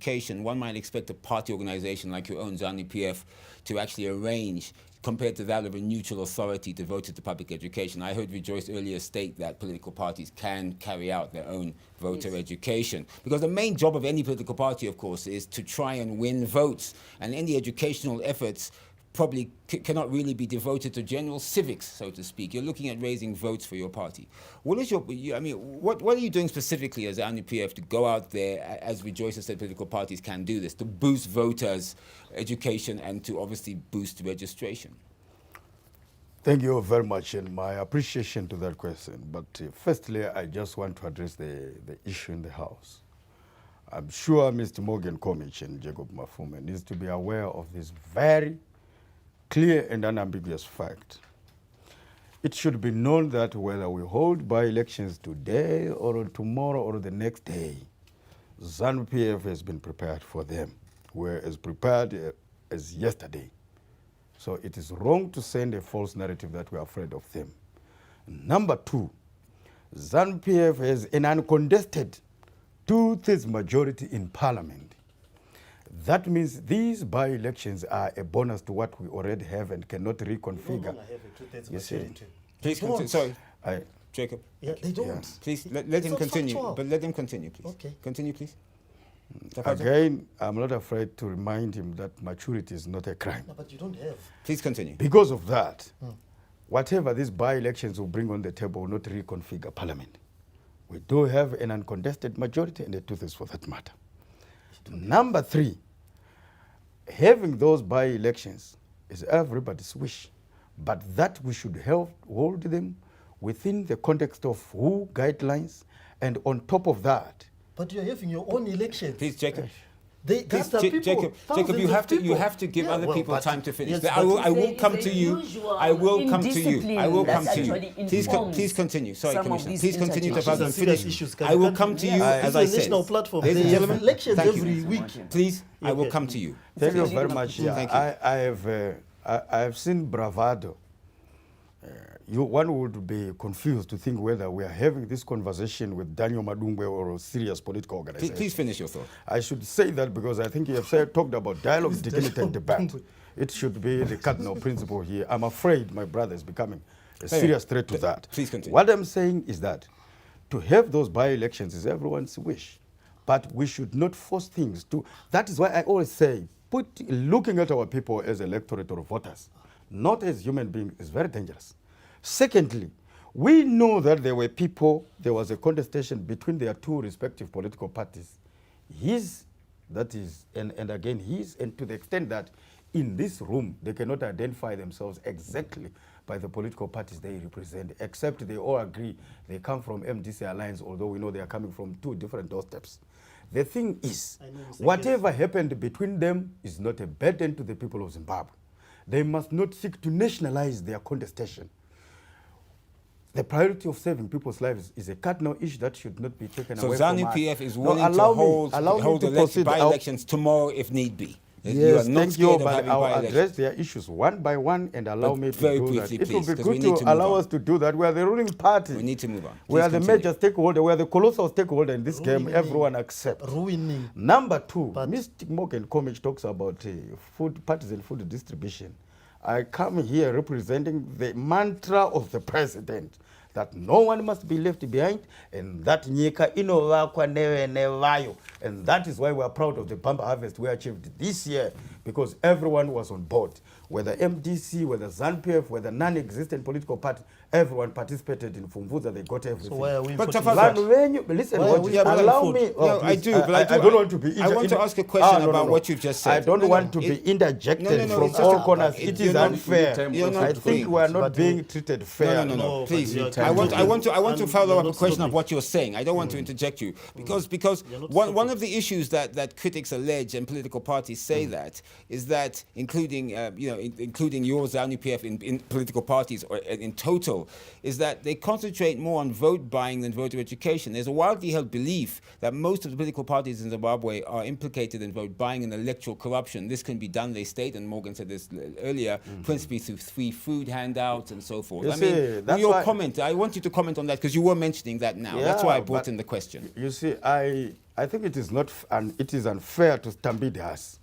one might expect a party organization like your own Zanu PF to actually arrange compared to that of a neutral authority devoted to public education. I heard Rejoice earlier state that political parties can carry out their own voter education. Because the main job of any political party, of course, is to try and win votes. And any educational efforts probably cannot really be devoted to general civics, so to speak. You're looking at raising votes for your party. What is your, I mean, what are you doing specifically as Zanu PF to go out there, as Rejoice has said political parties can do this, to boost voters' education and to obviously boost registration? Thank you very much, and my appreciation to that question. But firstly, I just want to address the issue in the House. I'm sure Mr. Morgan Comich and Jacob Mafume needs to be aware of this very clear and unambiguous fact. It should be known that whether we hold by-elections today or tomorrow or the next day, Zanu PF has been prepared for them. We're as prepared as yesterday. So it is wrong to send a false narrative that we're afraid of them. Number two, Zanu PF has an uncontested two-thirds majority in Parliament. That means these by-elections are a bonus to what we already have and cannot reconfigure. You see? Please continue. Sorry, I, Jacob. Yeah, they don't. Yeah. Please let It's him not continue. factual. But let him continue, please. Okay. Continue, please. again, I'm not afraid to remind him that maturity is not a crime. No, but you don't have. Please continue. Because of that, whatever these by-elections will bring on the table will not reconfigure Parliament. We do have an uncontested majority and a two-thirds for that matter. Number three, having those by-elections is everybody's wish, but that we should hold them within the context of WHO guidelines, and on top of that, But you're having your own elections. Please, Jacob. They Please, gather people, Jacob, thousands you of have to people. give Yeah, other well, people but- time to finish. yes, I will It's come the to you. usual I will come to you. indiscipline I will come that to you. actually Please, informs please continue. Sorry, some of Commissioner. these Please continue to interchanges. finish. Serious issues can I will be come to you, Yeah. as This I is a said. national platform. Ladies and They have gentlemen, elections thank every you. week. Please, I will Okay. come to you. thank you Thank very you. much. Thank you. I have seen bravado. One would be confused to think whether we are having this conversation with Daniel Madungwe or a serious political organization. Please finish your thought. I should say that because I think you have talked about dialogue, dignity, and debate. It should be the cardinal principle here. I'm afraid my brother is becoming a serious threat to that. Please continue. What I'm saying is that to have those by-elections is everyone's wish, but we should not force things to. That is why I always say, looking at our people as electorate or voters, not as human beings, is very dangerous. Secondly, we know that there was a contestation between their two respective political parties. And to the extent that in this room, they cannot identify themselves exactly by the political parties they represent, except they all agree they come from MDC Alliance, although we know they are coming from two different doorsteps. The thing is, whatever happened between them is not a burden to the people of Zimbabwe. They must not seek to nationalize their contestation. The priority of saving people's lives is a cardinal issue that should not be taken So away from Zanu us. PF is No, willing to hold proceed. by-elections tomorrow if need be. You are Yes, not thank scared you, of but having I'll by-elections. address their issues one by one and allow But me to very do briefly, that. It will please, be 'cause we good need to to move allow on. us to do that. We are the ruling party. We need to move on. We Please are the continue. major stakeholder. We are the colossal stakeholder in this game. Ruining. Everyone accepts. Ruining. Number two, But- Mr. Morgan Comich talks about partisan food distribution. I come here representing the mantra of the president that no one must be left behind, and that nyika inovakwa nevayo. And that is why we are proud of the bumper harvest we achieved this year, because everyone was on board. Whether MDC, whether Zanu PF, whether non-existent political party, everyone participated in Fumvuza. They got everything. So why are we But putting Tafadwa- that? Listen, Why are we allow putting me. food? No, I do, but I don't want to be. I want to ask a question about what you've just said. I don't want to be interjected No, from it's all just- corners. it- It you're is not- unfair. you're not I think we are not But being treated fair. No. No, Please, but you're I want to and follow you're up a not question of stopping. what you're saying. I don't want to interject you because You're not one stopping. of the issues that critics allege and political parties say that is that including including your Zanu PF in political parties or in total is that they concentrate more on vote buying than voter education. There's a widely held belief that most of the political parties in Zimbabwe are implicated in vote buying and electoral corruption. This can be done, they state, and Morgan said this earlier, principally through free food handouts and so forth. You see, that's your why- comment, I want you to comment on that because you were mentioning that now. Yeah, That's why I brought but in the question. You see, I think it is not it is unfair to stampede us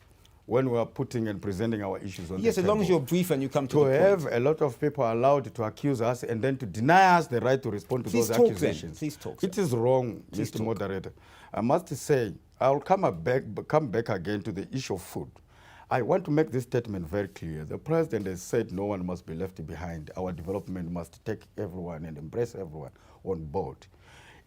when we are putting and presenting our issues on Yes, the as long as table. you're brief and you come to To the have point. a lot of people allowed to accuse us and then to deny us the right to respond to Please those talk then. accusations. Please talk, It sir. is wrong, Please Mr. talk. Moderator. I must say, I'll come back again to the issue of food. I want to make this statement very clear. The president has said no one must be left behind. Our development must take everyone and embrace everyone on board.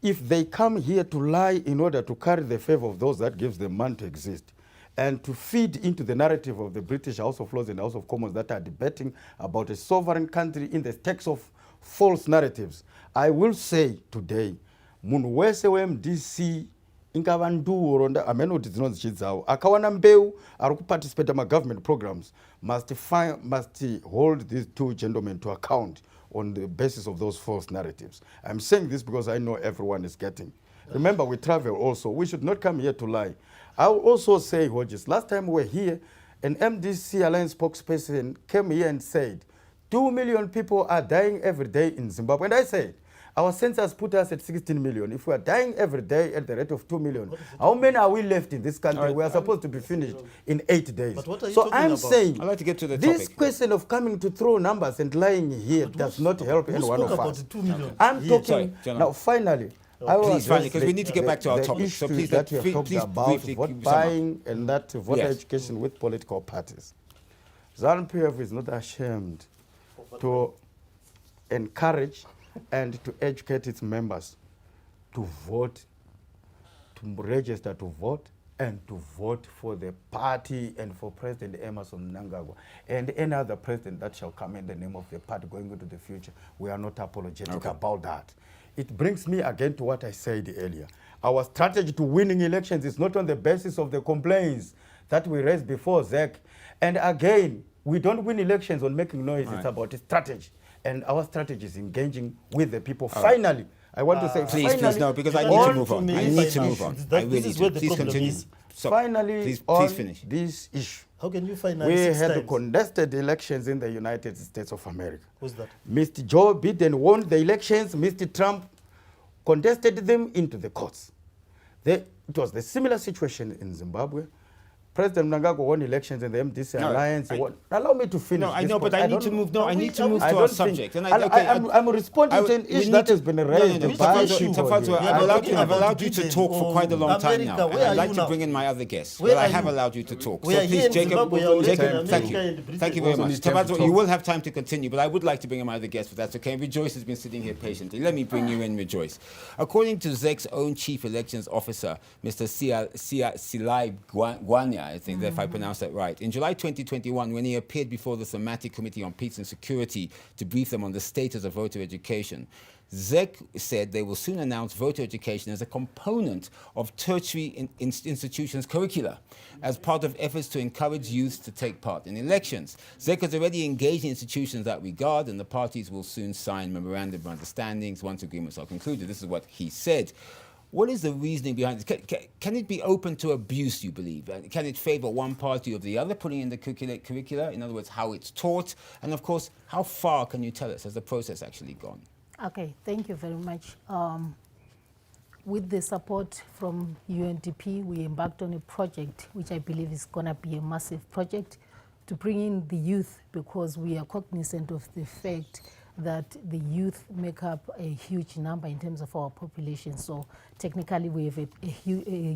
If they come here to lie in order to carry the favor of those that gives them money to exist, and to feed into the narrative of the British House of Lords and House of Commons that are debating about a sovereign country in the text of false narratives, I will say today, munhu wese weMDC ingava nduro amene kuti dzinonzi chidzawo akawana mbeu ari kuparticipate ma-government programs must hold these two gentlemen to account on the basis of those false narratives. I'm saying this because I know everyone is getting. Remember, we travel also. We should not come here to lie. I will also say, Hodges, last time we were here, an MDC Alliance spokesperson came here and said, 2 million people are dying every day in Zimbabwe. And I said, our census put us at 16 million. If we are dying every day at the rate of 2 million, how many are we left in this country? We are supposed to be finished in 8 days. But what are you so talking I'm about? saying, I'd like to get to the this topic. question of coming to throw numbers and lying here does not help Who any one spoke of about us. the 2 million? I'm here? talking, Sorry, General. now finally, I will Please, finally, address because we need to get back to our the topic. So issues please, that we have talked please about, briefly vote sum up. buying and that voter Yes. education with political parties. Zanu PF is not ashamed to encourage and to educate its members to vote, to register to vote, and to vote for the party and for President Emerson Mnangagwa and any other president that shall come in the name of the party going into the future. We are not apologetic about that. It brings me again to what I said earlier. Our strategy to winning elections is not on the basis of the complaints that we raised before ZEC. And again, we don't win elections on making noise. It's about a strategy. And our strategy is engaging with the people. Finally, I want to say, Please, finally, no, because I need on to move on. I need to move on. I really This is do. where the Please problem continue. is. So, finally, please on finish. this issue. How can you finance We 6 had times? contested elections in the United States of America. Who's that? Mr. Joe Biden won the elections. Mr. Trump contested them into the courts. It was the similar situation in Zimbabwe. President Mnangagwa won elections and the MDC No, Alliance won. Allow me to finish. No, I this know, but point. I need don't- to move. No, I need to I move I to our don't think- subject. And I'm responding to an we issue need that to- has been no, raised no, by Tafadwa, people Tafadwa, here. We are I've talking about allowed you to Biden talk for or quite a long time America. now. Where And are I'd like you to now? bring in my other guests. Where Well, I are have you? allowed you to talk. We So are here please, in Jacob, Zimbabwe, we are Jacob, America thank you. and Britain. Thank you very Also much. need time to Tafadwa, talk. you will have time to continue, but I would like to bring in my other guest, if that's okay. Rejoice has been sitting here patiently. Let me bring you in, Rejoice. According to ZEC's own chief elections officer, Mr. Silai Gwanya, I think, if I pronounce that right, in July 2021, when he appeared before the Thematic Committee on Peace and Security to brief them on the status of voter education, ZEC said they will soon announce voter education as a component of tertiary institutions' curricula as part of efforts to encourage youth to take part in elections. ZEC has already engaged in institutions in that regard, and the parties will soon sign memorandum of understandings once agreements are concluded. This is what he said. What is the reasoning behind this? Can it be open to abuse, you believe? Can it favor one party or the other, putting in the curricula? In other words, how it's taught? And of course, how far can you tell us? Has the process actually gone? Okay, thank you very much. With the support from UNDP, we embarked on a project which I believe is going to be a massive project to bring in the youth, because we are cognizant of the fact that the youth make up a huge number in terms of our population. So technically we have a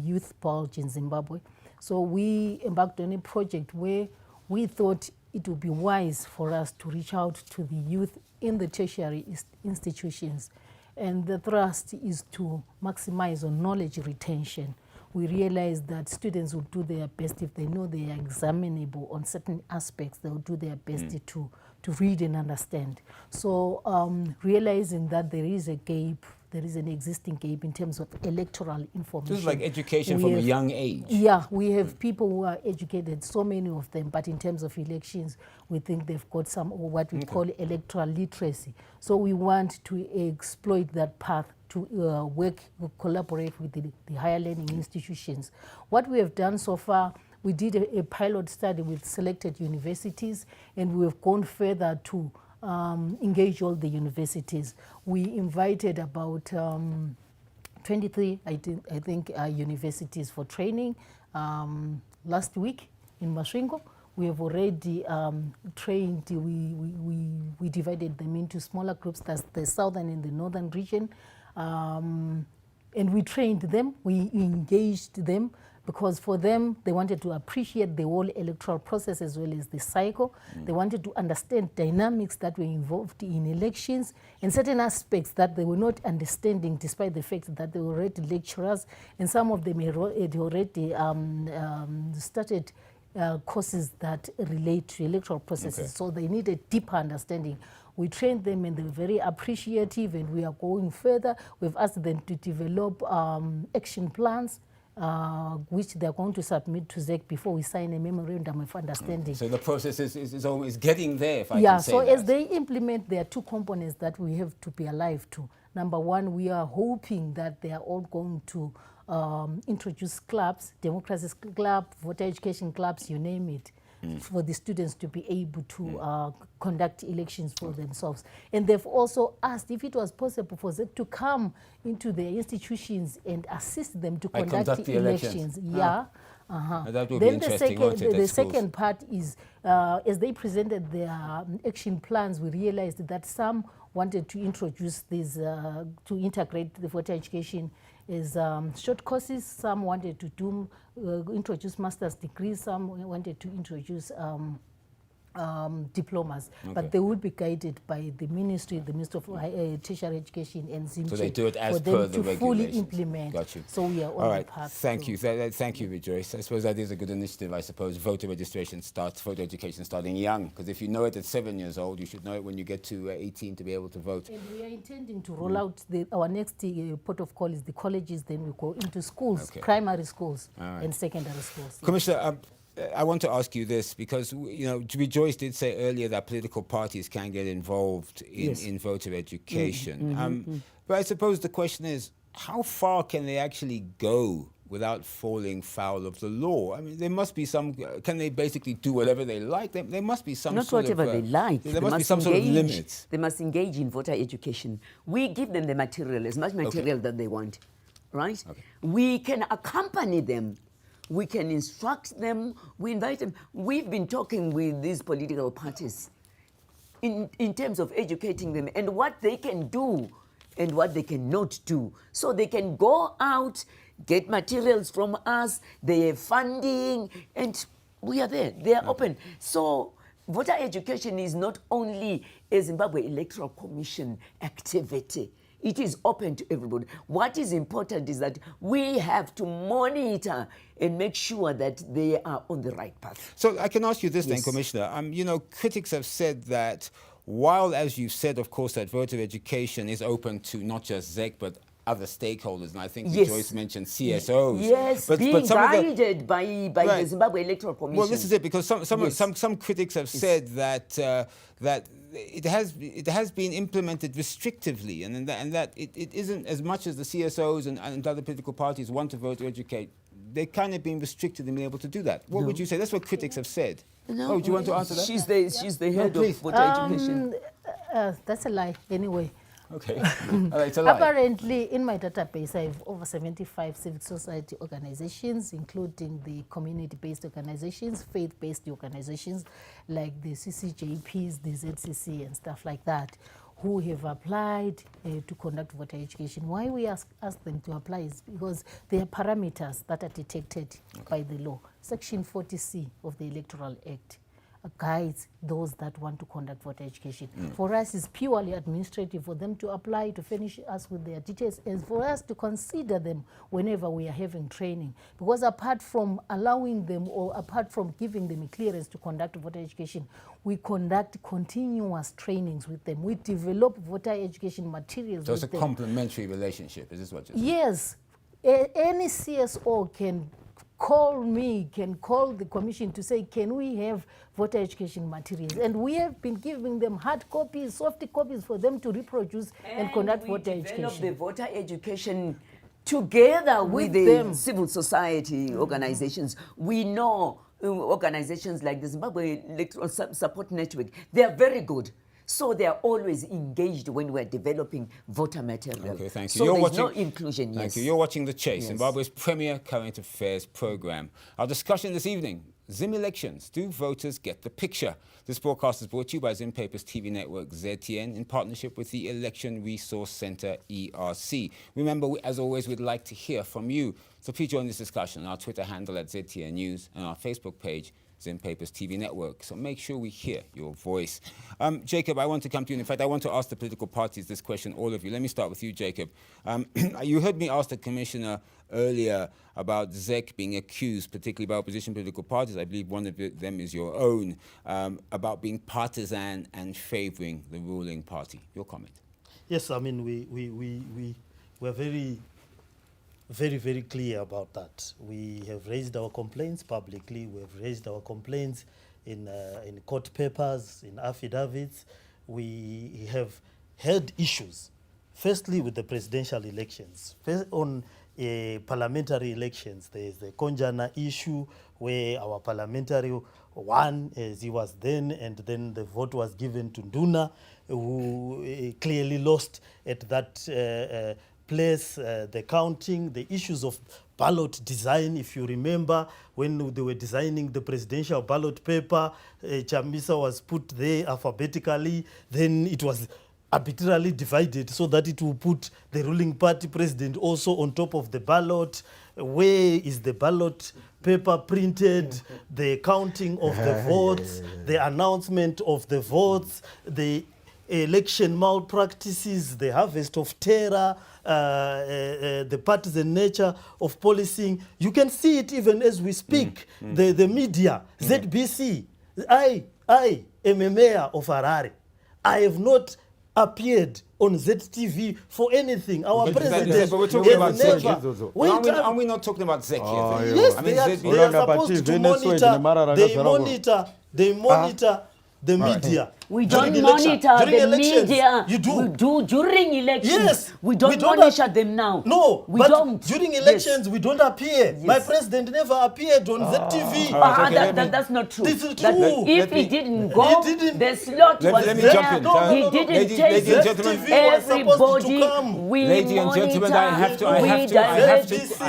youth bulge in Zimbabwe. So we embarked on a project where we thought it would be wise for us to reach out to the youth in the tertiary institutions. And the thrust is to maximize on knowledge retention. We realize that students will do their best if they know they are examinable on certain aspects. They will do their best to read and understand. So realizing that there is a gap, there is an existing gap in terms of electoral information. This is like education from a young age. Yeah, we have people who are educated, so many of them, but in terms of elections, we think they've got some, or what we call electoral literacy. So we want to exploit that path to collaborate with the higher learning institutions. What we have done so far, we did a pilot study with selected universities, and we have gone further to engage all the universities. We invited about 23, I think, universities for training. Last week in Masvingo, we have already trained, we divided them into smaller groups, that's the southern and the northern region. And we trained them, we engaged them, because for them, they wanted to appreciate the whole electoral process as well as the cycle. They wanted to understand dynamics that were involved in elections and certain aspects that they were not understanding, despite the fact that they were already lecturers, and some of them had already started courses that relate to electoral processes. So they need a deeper understanding. We trained them and they're very appreciative, and we are going further. We've asked them to develop action plans, which they're going to submit to ZEC before we sign a memorandum of understanding. So the process is always getting there, if I Yeah, can say so that. as they implement, there are two components that we have to be alive to. Number one, we are hoping that they are all going to introduce clubs, democracy club, voter education clubs, you name it, for the students to be able to conduct elections for themselves. And they've also asked if it was possible for them to come into the institutions and assist them to conduct the elections. Yeah. That would be Then interesting, won't it, the at schools? second part is, as they presented their action plans, we realized that some wanted to introduce these, to integrate the voter education as short courses. Some wanted to do, introduce master's degrees. Some wanted to introduce diplomas, but they will be guided by the Ministry of Tertiary Education and ZIMCHE, So they do it as for per them the to fully regulations. implement. Got you. So we are All on right, the path. thank you. Thank you, Rejoice. I suppose that is a good initiative, I suppose. Voter registration starts, voter education starting young, because if you know it at 7 years old, you should know it when you get to 18 to be able to vote. And we are intending to roll out, our next port of call is the colleges, then we go into schools, primary schools and secondary schools. Commissioner, I want to ask you this, because Rejoice did say earlier that political parties can get involved in voter education. But I suppose the question is, how far can they actually go without falling foul of the law? I mean, there must be some. Can they basically do whatever they like? There must be some. Not sort whatever of, they like. There must be some sort of limits. They must engage in voter education. We give them the material, as much material that they want, right? We can accompany them. We can instruct them. We invite them. We've been talking with these political parties in terms of educating them and what they can do and what they cannot do. So they can go out, get materials from us, they have funding, and we are there. They are open. So voter education is not only a Zimbabwe Electoral Commission activity. It is open to everybody. What is important is that we have to monitor and make sure that they are on the right path. So I can ask you this then, Commissioner. Critics have said that while, as you've said, of course, that voter education is open to not just ZEC, but other stakeholders, and I think Joyce mentioned CSOs. Yes, being guided by the Zimbabwe Electoral Commission. Well, this is it, because some critics have said that that it has been implemented restrictively, and that it isn't as much as the CSOs and other political parties want to voter educate. They're kind of being restricted in being able to do that. What would you say? That's what critics have said. No, do you want to answer that? She's the head of voter education. That's a lie, anyway. Okay. It's a lie. Apparently, in my database, I have over 75 civil society organizations, including the community-based organizations, faith-based organizations, like the CCJPs, the ZCC, and stuff like that. who have applied to conduct voter education. Why we ask them to apply is because there are parameters that are detected by the law. Section 40C of the Electoral Act guides those that want to conduct voter education. For us, it's purely administrative for them to apply, to furnish us with their details, and for us to consider them whenever we are having training. Because apart from allowing them or apart from giving them a clearance to conduct voter education, we conduct continuous trainings with them. We develop voter education materials So it's a with them. complementary relationship, is this what you're saying? Yes, any CSO can call me, can call the commission to say, can we have voter education materials? And we have been giving them hard copies, soft copies for them to reproduce and conduct voter we develop education. the voter education together with the them. civil society organizations. We know organizations like the Zimbabwe Electoral Support Network, they are very good. So they are always engaged when we're developing voter material. Okay, thank you. So You're there's no watching- inclusion, yes. Thank you. You're watching The Chase, Yes. Zimbabwe's premier current affairs program. Our discussion this evening, Zim elections. Do voters get the picture? This broadcast is brought to you by Zim Paper's TV network ZTN in partnership with the Election Resource Center, ERC. Remember, as always, we'd like to hear from you. So please join this discussion on our Twitter handle at ZTN News and our Facebook page, Zim Paper's TV network. So make sure we hear your voice. Jacob, I want to come to you. In fact, I want to ask the political parties this question, all of you. Let me start with you, Jacob. You heard me ask the commissioner earlier about ZEC being accused, particularly by opposition political parties, I believe one of them is your own, about being partisan and favoring the ruling party. Your comment. Yes, I mean, we're very clear about that. We have raised our complaints publicly. We have raised our complaints in court papers, in affidavits. We have had issues, firstly with the presidential elections. First, on parliamentary elections, there is the Konjana issue where our parliamentary won as he was then, and then the vote was given to Nduna, who clearly lost at that place, the counting, the issues of ballot design. If you remember, when they were designing the presidential ballot paper, Chamisa was put there alphabetically, then it was arbitrarily divided so that it will put the ruling party president also on top of the ballot. Where is the ballot paper printed, the counting of the votes, the announcement of the votes, the election malpractices, the harvest of terror, the partisan nature of policing. You can see it even as we speak. The media, ZBC. I am a mayor of Harare. I have not appeared on ZTV for anything. Our president but we're talking about has ZEC. never. Are we not talking about ZEC Oh, here? yeah. Yes, I mean, they are supposed to monitor the media. We during don't election. monitor During the elections, media. You do. We do during elections. Yes. We don't don't monitor them now. No, we but don't. during Yes. elections, we don't appear. Yes. My president never appeared on ZTV. That's not true. This is That- true. if he didn't go, He didn't- the slot was let me there. jump in. He didn't Ladies take and it. gentlemen, ZTV was supposed to Everybody, come. we Ladies and gentlemen, I have to call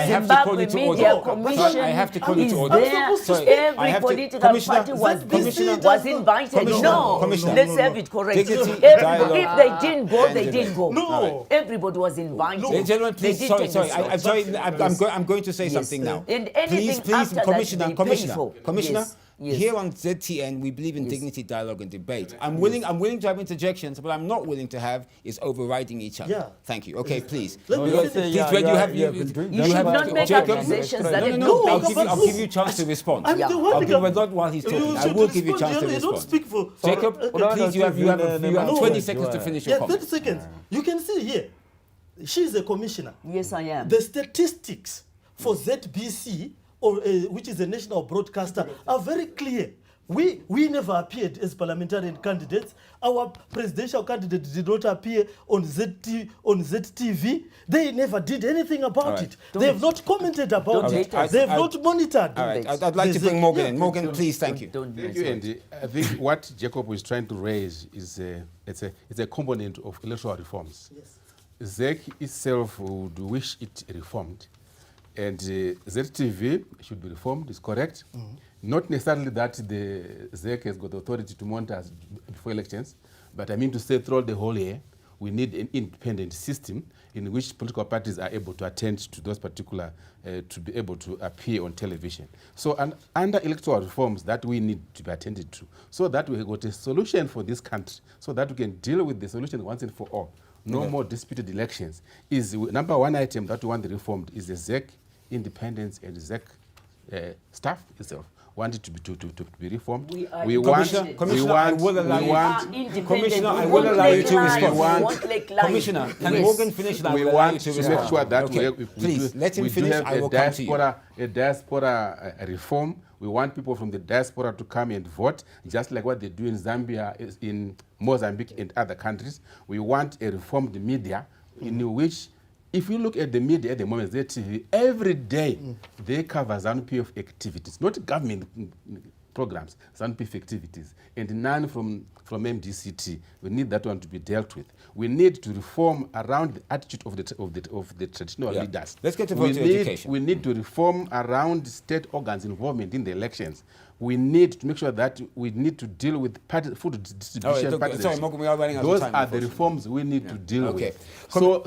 Zimbabwe you to Media order. Commission I have to call you to is order. there. Sorry, Every I have to- political Commissioner- party was Commissioner- invited. Commissioner- No, Commissioner- let's have it correct. Dignity, If dialogue, they didn't go, and they debate. didn't go. No. Everybody was invited. Ladies and gentlemen, They please, did sorry, take sorry. the slot. I'm going to say Yes. something now. And anything Please, after that, Commissioner, they pay Commissioner, for. Commissioner. Yes. Yes. Here on ZTN, we believe in dignity, dialogue, and debate. I'm willing to have interjections, but I'm not willing to have is overriding each other. Yeah. Thank you. Okay, please. Let me Because- finish. please, when you have You should not make Jacob, accusations that No, are no, not I'll based. give you a chance to respond. I'm Yeah. the one I'll that- give him not while he's talking. You I should will give you a respond. chance to You don't respond. speak for. Jacob, please, you have 20 seconds to finish your Yeah, comment. 30 seconds. You can see here. She's a commissioner. Yes, I am. The statistics for ZBC, or which is a national broadcaster, are very clear. We never appeared as parliamentarian candidates. Our presidential candidate did not appear on ZTV. They never did anything about it. They have not commented about Don't it. hate us. They have not monitored. All right, Debates. I'd like to There's bring a- Morgan yeah. in. Morgan, please, thank you. Don't Thank you, Andy. I think what Jacob is trying to raise is it's a component of electoral reforms. Yes. ZEC itself would wish it reformed, and ZTV should be reformed, is correct. Not necessarily that the ZEC has got the authority to monitor us before elections, But I mean to say throughout the whole year, we need an independent system in which political parties are able to attend to those particular, to be able to appear on television. So under electoral reforms that we need to be attended to, so that we got a solution for this country, so that we can deal with the solution once and for all. No more disputed elections. Is number one item that we want the reformed is the ZEC independence and ZEC staff itself. Want it to be reformed. Commissioner, I will allow you to respond. Commissioner, can Morgan finish? We want to make sure that please let him finish. I will come to you. A diaspora reform. We want people from the diaspora to come and vote, just like what they do in Zambia, in Mozambique, and other countries. We want a reformed media in which, if you look at the media at the moment, the TV, every day they cover Zanu PF activities, not government programs, Zanu PF activities, and none from MDCT. We need that one to be dealt with. We need to reform around the attitude of the traditional leaders. Let's get to voter education. We need to reform around state organs' involvement in the elections. We need to make sure that we need to deal with food distribution. Sorry, Morgan, we are running out of time. Those are the reforms we need to deal with. So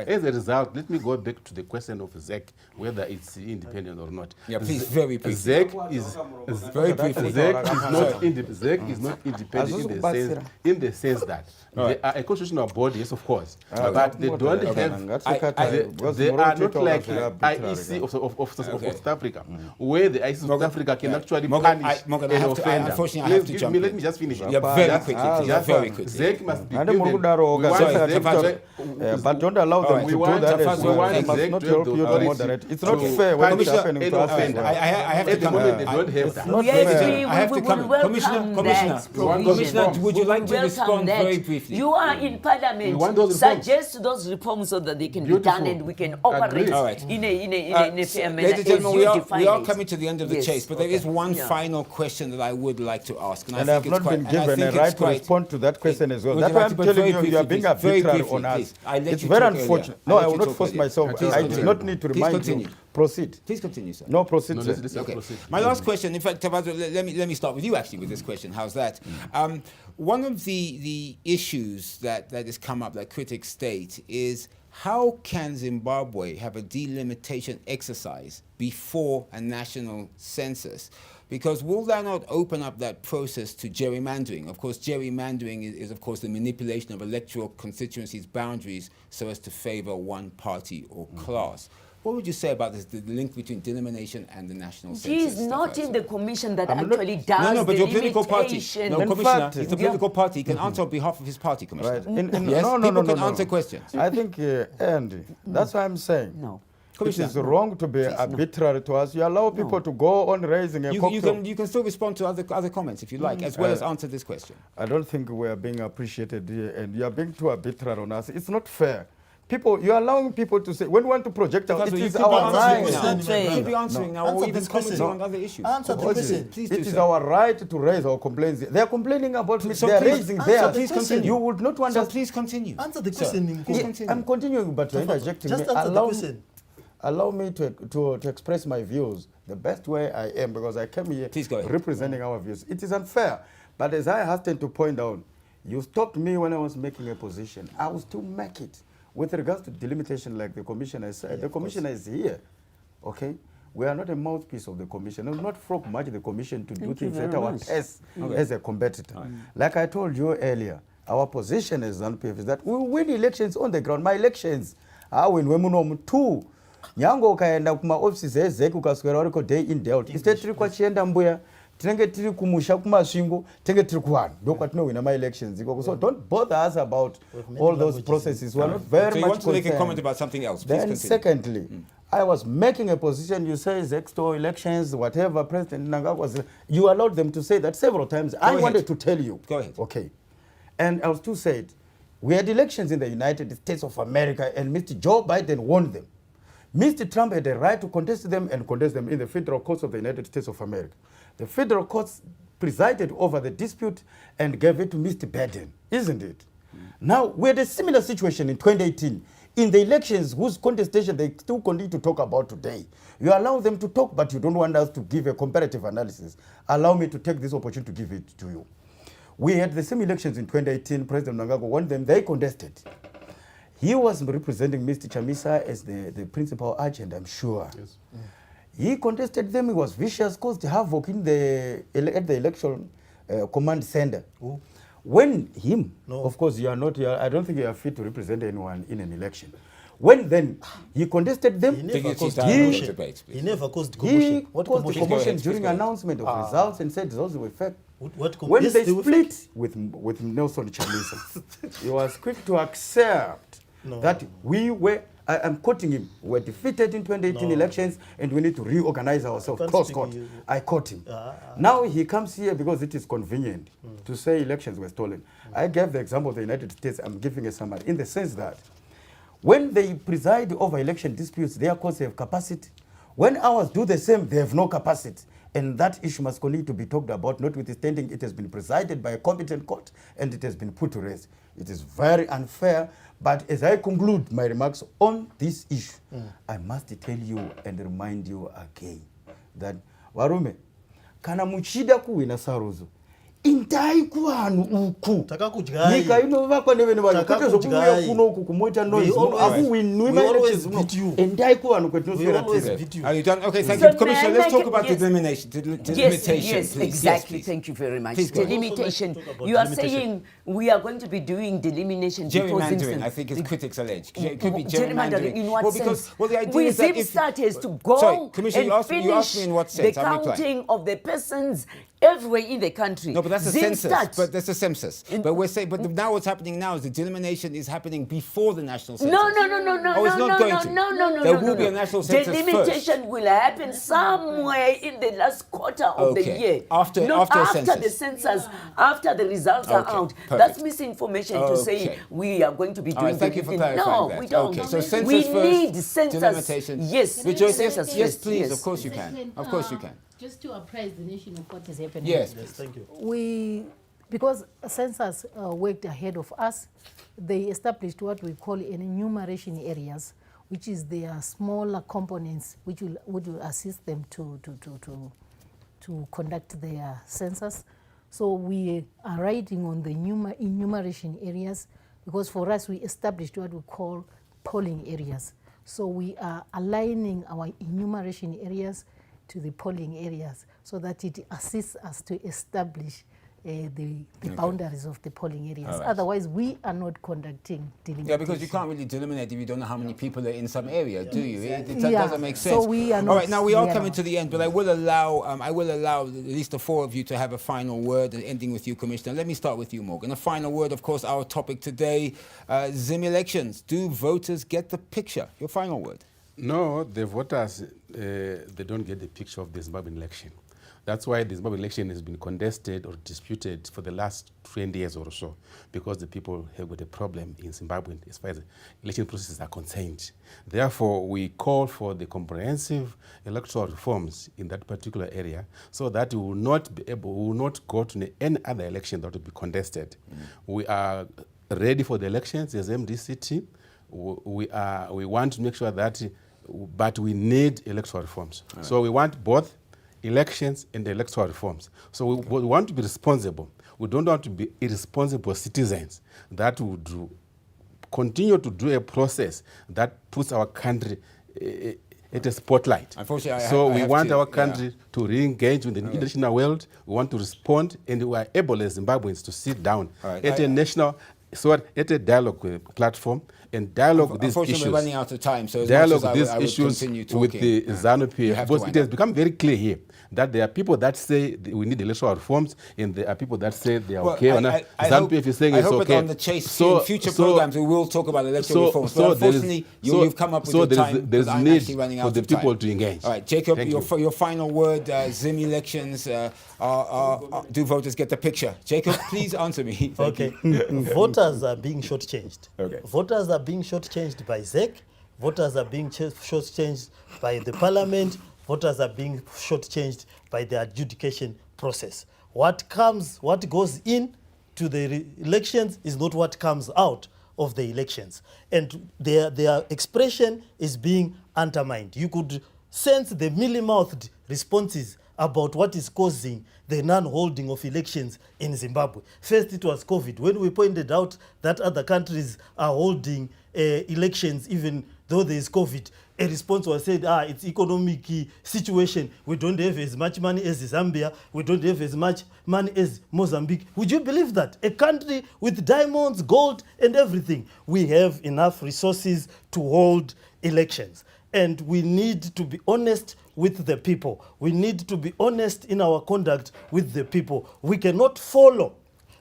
as a result, let me go back to the question of ZEC, whether it's independent or not. Yeah, please, very briefly. ZEC is very briefly. ZEC is not independent in the sense that they are a constitutional body, yes, of course, but they don't have. They are not like IEC of South Africa, where the IEC of South Africa can actually punish an offender. Unfortunately, I have to jump in. Let me just finish. Very quickly. ZEC must be but don't allow them to do that as well. They must not help you to moderate. It's not fair when it's happening to us. I have to come. They don't have that. I have to come. Commissioner, would you like to respond very briefly? You are in Parliament. Suggest those reforms so that they can be done and we can operate in a fair manner. Ladies and gentlemen, we are coming to the end of the chase, but there is one final question that I would like to ask. And I have not been given a right to respond to that question as well. That's why I'm telling you, you are being arbitrary on us. It's very unfortunate. No, I will not force myself. I do not need to remind you. Proceed. Please continue, sir. No, proceed. Okay. My last question, in fact, let me start with you actually with this question. How's that? One of the issues that has come up that critics state is, how can Zimbabwe have a delimitation exercise before a national census? Because will that not open up that process to gerrymandering? Of course, gerrymandering is of course, the manipulation of electoral constituencies' boundaries so as to favor one party or class. What would you say about this, the link between delimitation and the national census? He is not in the commission that actually does No, but your political party. No, Commissioner, he's the political party. He can answer on behalf of his party, Commissioner. Right. Yes, people can answer questions. I think, Andy, that's what I'm saying. No. It is wrong to be arbitrary to us. You allow people to go on raising a cocktail. You can still respond to other comments if you like, as well as answer this question. I don't think we are being appreciated here, and you are being too arbitrary on us. It's not fair. People, you're allowing people to say, when we want to project out, it is our right. You could be answering now, or even commenting on other issues. Answer the question. Please it is our right to raise our complaints. They are complaining about me. They are raising theirs. Please continue. You would not want to. Please continue. Answer the question. Please continue. I'm continuing, but you're interjecting Just me. answer the question. Allow me to express my views the best way I am, because I came here representing our views. It is unfair. But as I hasten to point out, you stopped me when I was making a position. I will still make it. With regards to delimitation, like the commissioner said, the commissioner is here, okay? We are not a mouthpiece of the commission. We will not frog match the commission to do things at our pace as a competitor. Like I told you earlier, our position as Zanu PF is that we win elections on the ground. My elections are when we move to Nyango kaenda kuma offices ezek ukaswera wariko day in day out. Instead tiri kwachienda mbuya, tinenge tiri kumusha kumasvingo, tinenge tiri kuvanhu. Ndokwa tinowina my elections. So don't bother us about all those processes. We are not very much concerned. So you want to make a comment about something else? Please then secondly, I was making a position, you say Zexto elections, whatever, President Nanga was, you allowed them to say that several times. I wanted to tell you. Go ahead. Okay. And I was to say it. We had elections in the United States of America and Mr. Joe Biden won them. Mr. Trump had a right to contest them and contest them in the federal courts of the United States of America. The federal courts presided over the dispute and gave it to Mr. Biden, isn't it? Now, we had a similar situation in 2018. In the elections, whose contestation they still continue to talk about today. You allow them to talk, but you don't want us to give a comparative analysis. Allow me to take this opportunity to give it to you. We had the same elections in 2018. President Mnangagwa won them. They contested. He was representing Mr. Chamisa as the principal agent, I'm sure. Yes. He contested them. He was vicious, caused havoc at the election command center. Who? When him, No. of course, I don't think you are fit to represent anyone in an election. When then he contested them, He Take never it to caused down the commotion. debates, please. He never caused he commotion. What caused the commotion? commotion Please during go ahead. announcement of results and said those were fake. What When yes, they were fake. split with Nelson Chamisa, he was quick to accept that we were, I'm quoting him, we were defeated in 2018 No. elections and we need to reorganize ourselves. can't Close speak quote. you. I quote him. Now he comes here because it is convenient to say elections were stolen. I gave the example of the United States. I'm giving a summary in the sense that when they preside over election disputes, their courts have capacity. When ours do the same, they have no capacity. And that issue must continue to be talked about, notwithstanding it has been presided by a competent court and it has been put to rest. It is very unfair. But as I conclude my remarks on this issue, I must tell you and remind you again that Warume, kana muchida kuwina saruzo, indai kuhanu uku. Takakudyai. Nyika inovakwa nevene vanhu kwete Takakudyai. zvokuuya kuno uku kumoita noise. Akuwinwi always beat you. endai kuvanhu We kwetinoswera always tiri. beat you. Are you done? Okay, thank So you. Commissioner, may I let's talk make- about yes. delimitation. Yes, Please. exactly. Yes, please. Thank you very much. Please go ahead. Delimitation. Also, let's talk about You are delimitation. saying we are going to be doing delimitation. Gerrymandering, I think, is critics allege. It could be gerrymandering. In what well, because, sense? well, the idea we is that seem if start has to go Sorry, Commissioner, and you asked me finish in what the sense. I'm replying. counting of the persons everywhere in the country. No, but that's a Zim census. start. But that's a census. But we're saying, but now what's happening now is the delimitation is happening before the national census. No. Oh, it's not going to. There will be a national census first. Delimitation will happen somewhere in the last quarter of the Okay. year. After Not a after census. the census, after the results are Okay, out. perfect. That's misinformation to Okay. say we are going to be All doing right, thank you for delimitation. clarifying No, that. we don't. Okay, so census we first, need census. delimitation. Yes, Rejoice, census yes, first, please, yes. of course you can. Of course you can. Just to apprise the nation of what is happening. Yes. Yes, thank you. Because census worked ahead of us, they established what we call enumeration areas, which is their smaller components which will assist them to conduct their census. So we are riding on the enumeration areas because for us we established what we call polling areas. So we are aligning our enumeration areas to the polling areas so that it assists us to establish the boundaries of the polling areas. All right. Otherwise, we are not conducting delimitation. Yeah, because you can't really delimitate if you don't know how many people are in some area, do you? It Yeah. doesn't make sense. So we are All not right, now we are there. coming to the end, but I will allow at least the four of you to have a final word, ending with you, Commissioner. Let me start with you, Morgan. A final word, of course, our topic today, Zim elections. Do voters get the picture? Your final word. No, the voters, they don't get the picture of the Zimbabwean election. That's why the Zimbabwean election has been contested or disputed for the last 20 years or so, because the people have got a problem in Zimbabwe as far as election processes are concerned. Therefore, we call for the comprehensive electoral reforms in that particular area so that we will not go to any other election that will be contested. We are ready for the elections as MDCT. We want to make sure that, but we need electoral reforms. Right. So we want both elections and electoral reforms. So we want to be responsible. We don't want to be irresponsible citizens that would continue to do a process that puts our country at a spotlight. Unfortunately, so I we have want to, our country to re-engage with the international world. We want to respond, and we are able as Zimbabweans to sit down at a dialogue platform and dialogue with these issues. Unfortunately, we're running out of time, so as dialogue much with as these I would issues continue talking, with the Zanu PF, because it has up. become very clear here that there are people that say we need electoral reforms, and there are people that say they are okay. Zanu PF is saying it's okay. I hope on the chase in future programs we will talk about electoral reforms. But unfortunately, you've come up with your time. There's I'm need actually running out for the of time. people to engage. All right, Jacob, your final word. Zim elections. Do voters get the picture? Jacob, please answer me. Thank Okay. you. Voters are being shortchanged. Okay. Voters are being shortchanged by ZEC. Voters are being shortchanged by the parliament. Voters are being shortchanged by the adjudication process. What goes in to the elections is not what comes out of the elections. And their expression is being undermined. You could sense the mealy-mouthed responses about what is causing the non-holding of elections in Zimbabwe. First, it was COVID. When we pointed out that other countries are holding elections even though there is COVID, a response was said, it's economic situation. We don't have as much money as Zambia. We don't have as much money as Mozambique. Would you believe that? A country with diamonds, gold, and everything. We have enough resources to hold elections. And we need to be honest with the people. We need to be honest in our conduct with the people. We cannot follow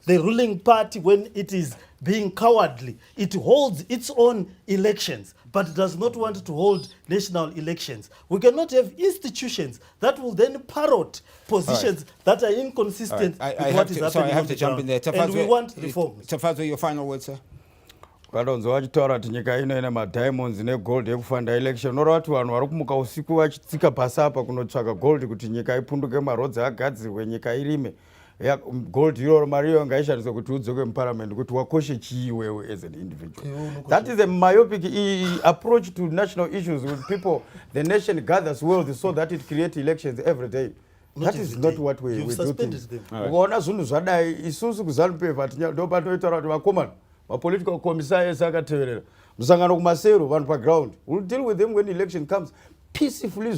the ruling party when it is being cowardly. It holds its own elections, but does not want to hold national elections. We cannot have institutions that will then parrot positions that are inconsistent with what is happening. Sorry, I have to jump in there. And we want reforms. Tafadza, your final word, sir. Kalonzo vachitaura kuti nyika ino ine madiamonds negold ekufanda election unoreva kuti vanhu vari kumuka usiku vachitsika pasi apa kunotsvaka gold kuti nyika ipunduke, marodzi agadzirwe, nyika irime. Gold iroro mari iyo ngaishandiswe kuti udzoke muparliament kuti wakoshe chii iwewe as an individual. That is a myopic approach to national issues with people. The nation gathers wealth so that it creates elections every day. That is not what we do things. Ukaona zvinhu zvadai isusu kuZanu PF ndopatoitaura kuti vakomana political commissars akateverera musangano kumasero vanhu paground. We'll deal with them when election comes peacefully.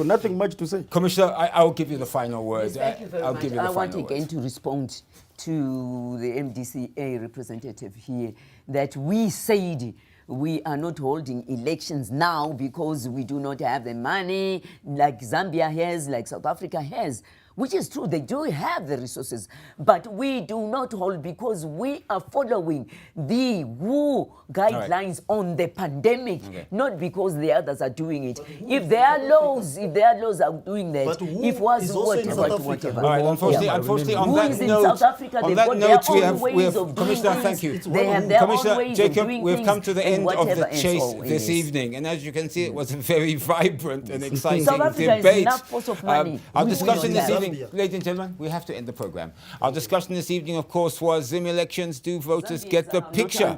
Nothing much to say. Commissioner, I'll give you the final word. Thank you very much. I want again to respond to the MDCA representative here that we said we are not holding elections now because we do not have the money like Zambia has, like South Africa has. Which is true, they do have the resources, but we do not hold because we are following the WHO guidelines on the pandemic, not because the others are doing it. If their laws are doing that, if was whatever. All right, unfortunately, on Who that is in note, South Africa, they've got their own ways of doing Commissioner, thank you. things. They have their Commissioner own ways Jacob, of doing we've come to the things, end of the and chase so this evening, and as you can see, it was a very vibrant and exciting South Africa debate. has enough force of money. Our We discussion don't this have. evening, ladies and gentlemen, we have to end the program. Our discussion this evening, of course, was Zim elections. Do voters get the picture?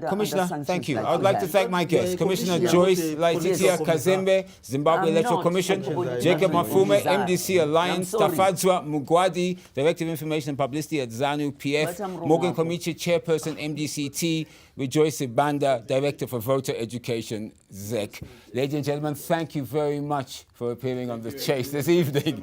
Commissioner, thank you. I would like to thank my guests, Commissioner Joyce Laetitia Kazembe, Zimbabwe Electoral Commission, Jacob Mafume, MDC Alliance, Tafadzwa Mugwadi, Director of Information and Publicity at Zanu PF, Morgan Komichi, Chairperson MDCT, Rejoice Ibanda, Director for Voter Education, ZEC. Ladies and gentlemen, thank you very much for appearing on The Chase this evening.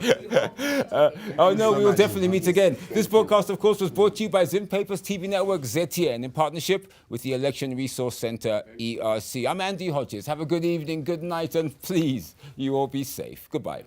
Oh no, we will definitely meet again. This broadcast, of course, was brought to you by Zim Papers TV Network ZTN in partnership with the Election Resource Center, ERC. I'm Andy Hodges. Have a good evening, good night, and please, you all be safe. Goodbye.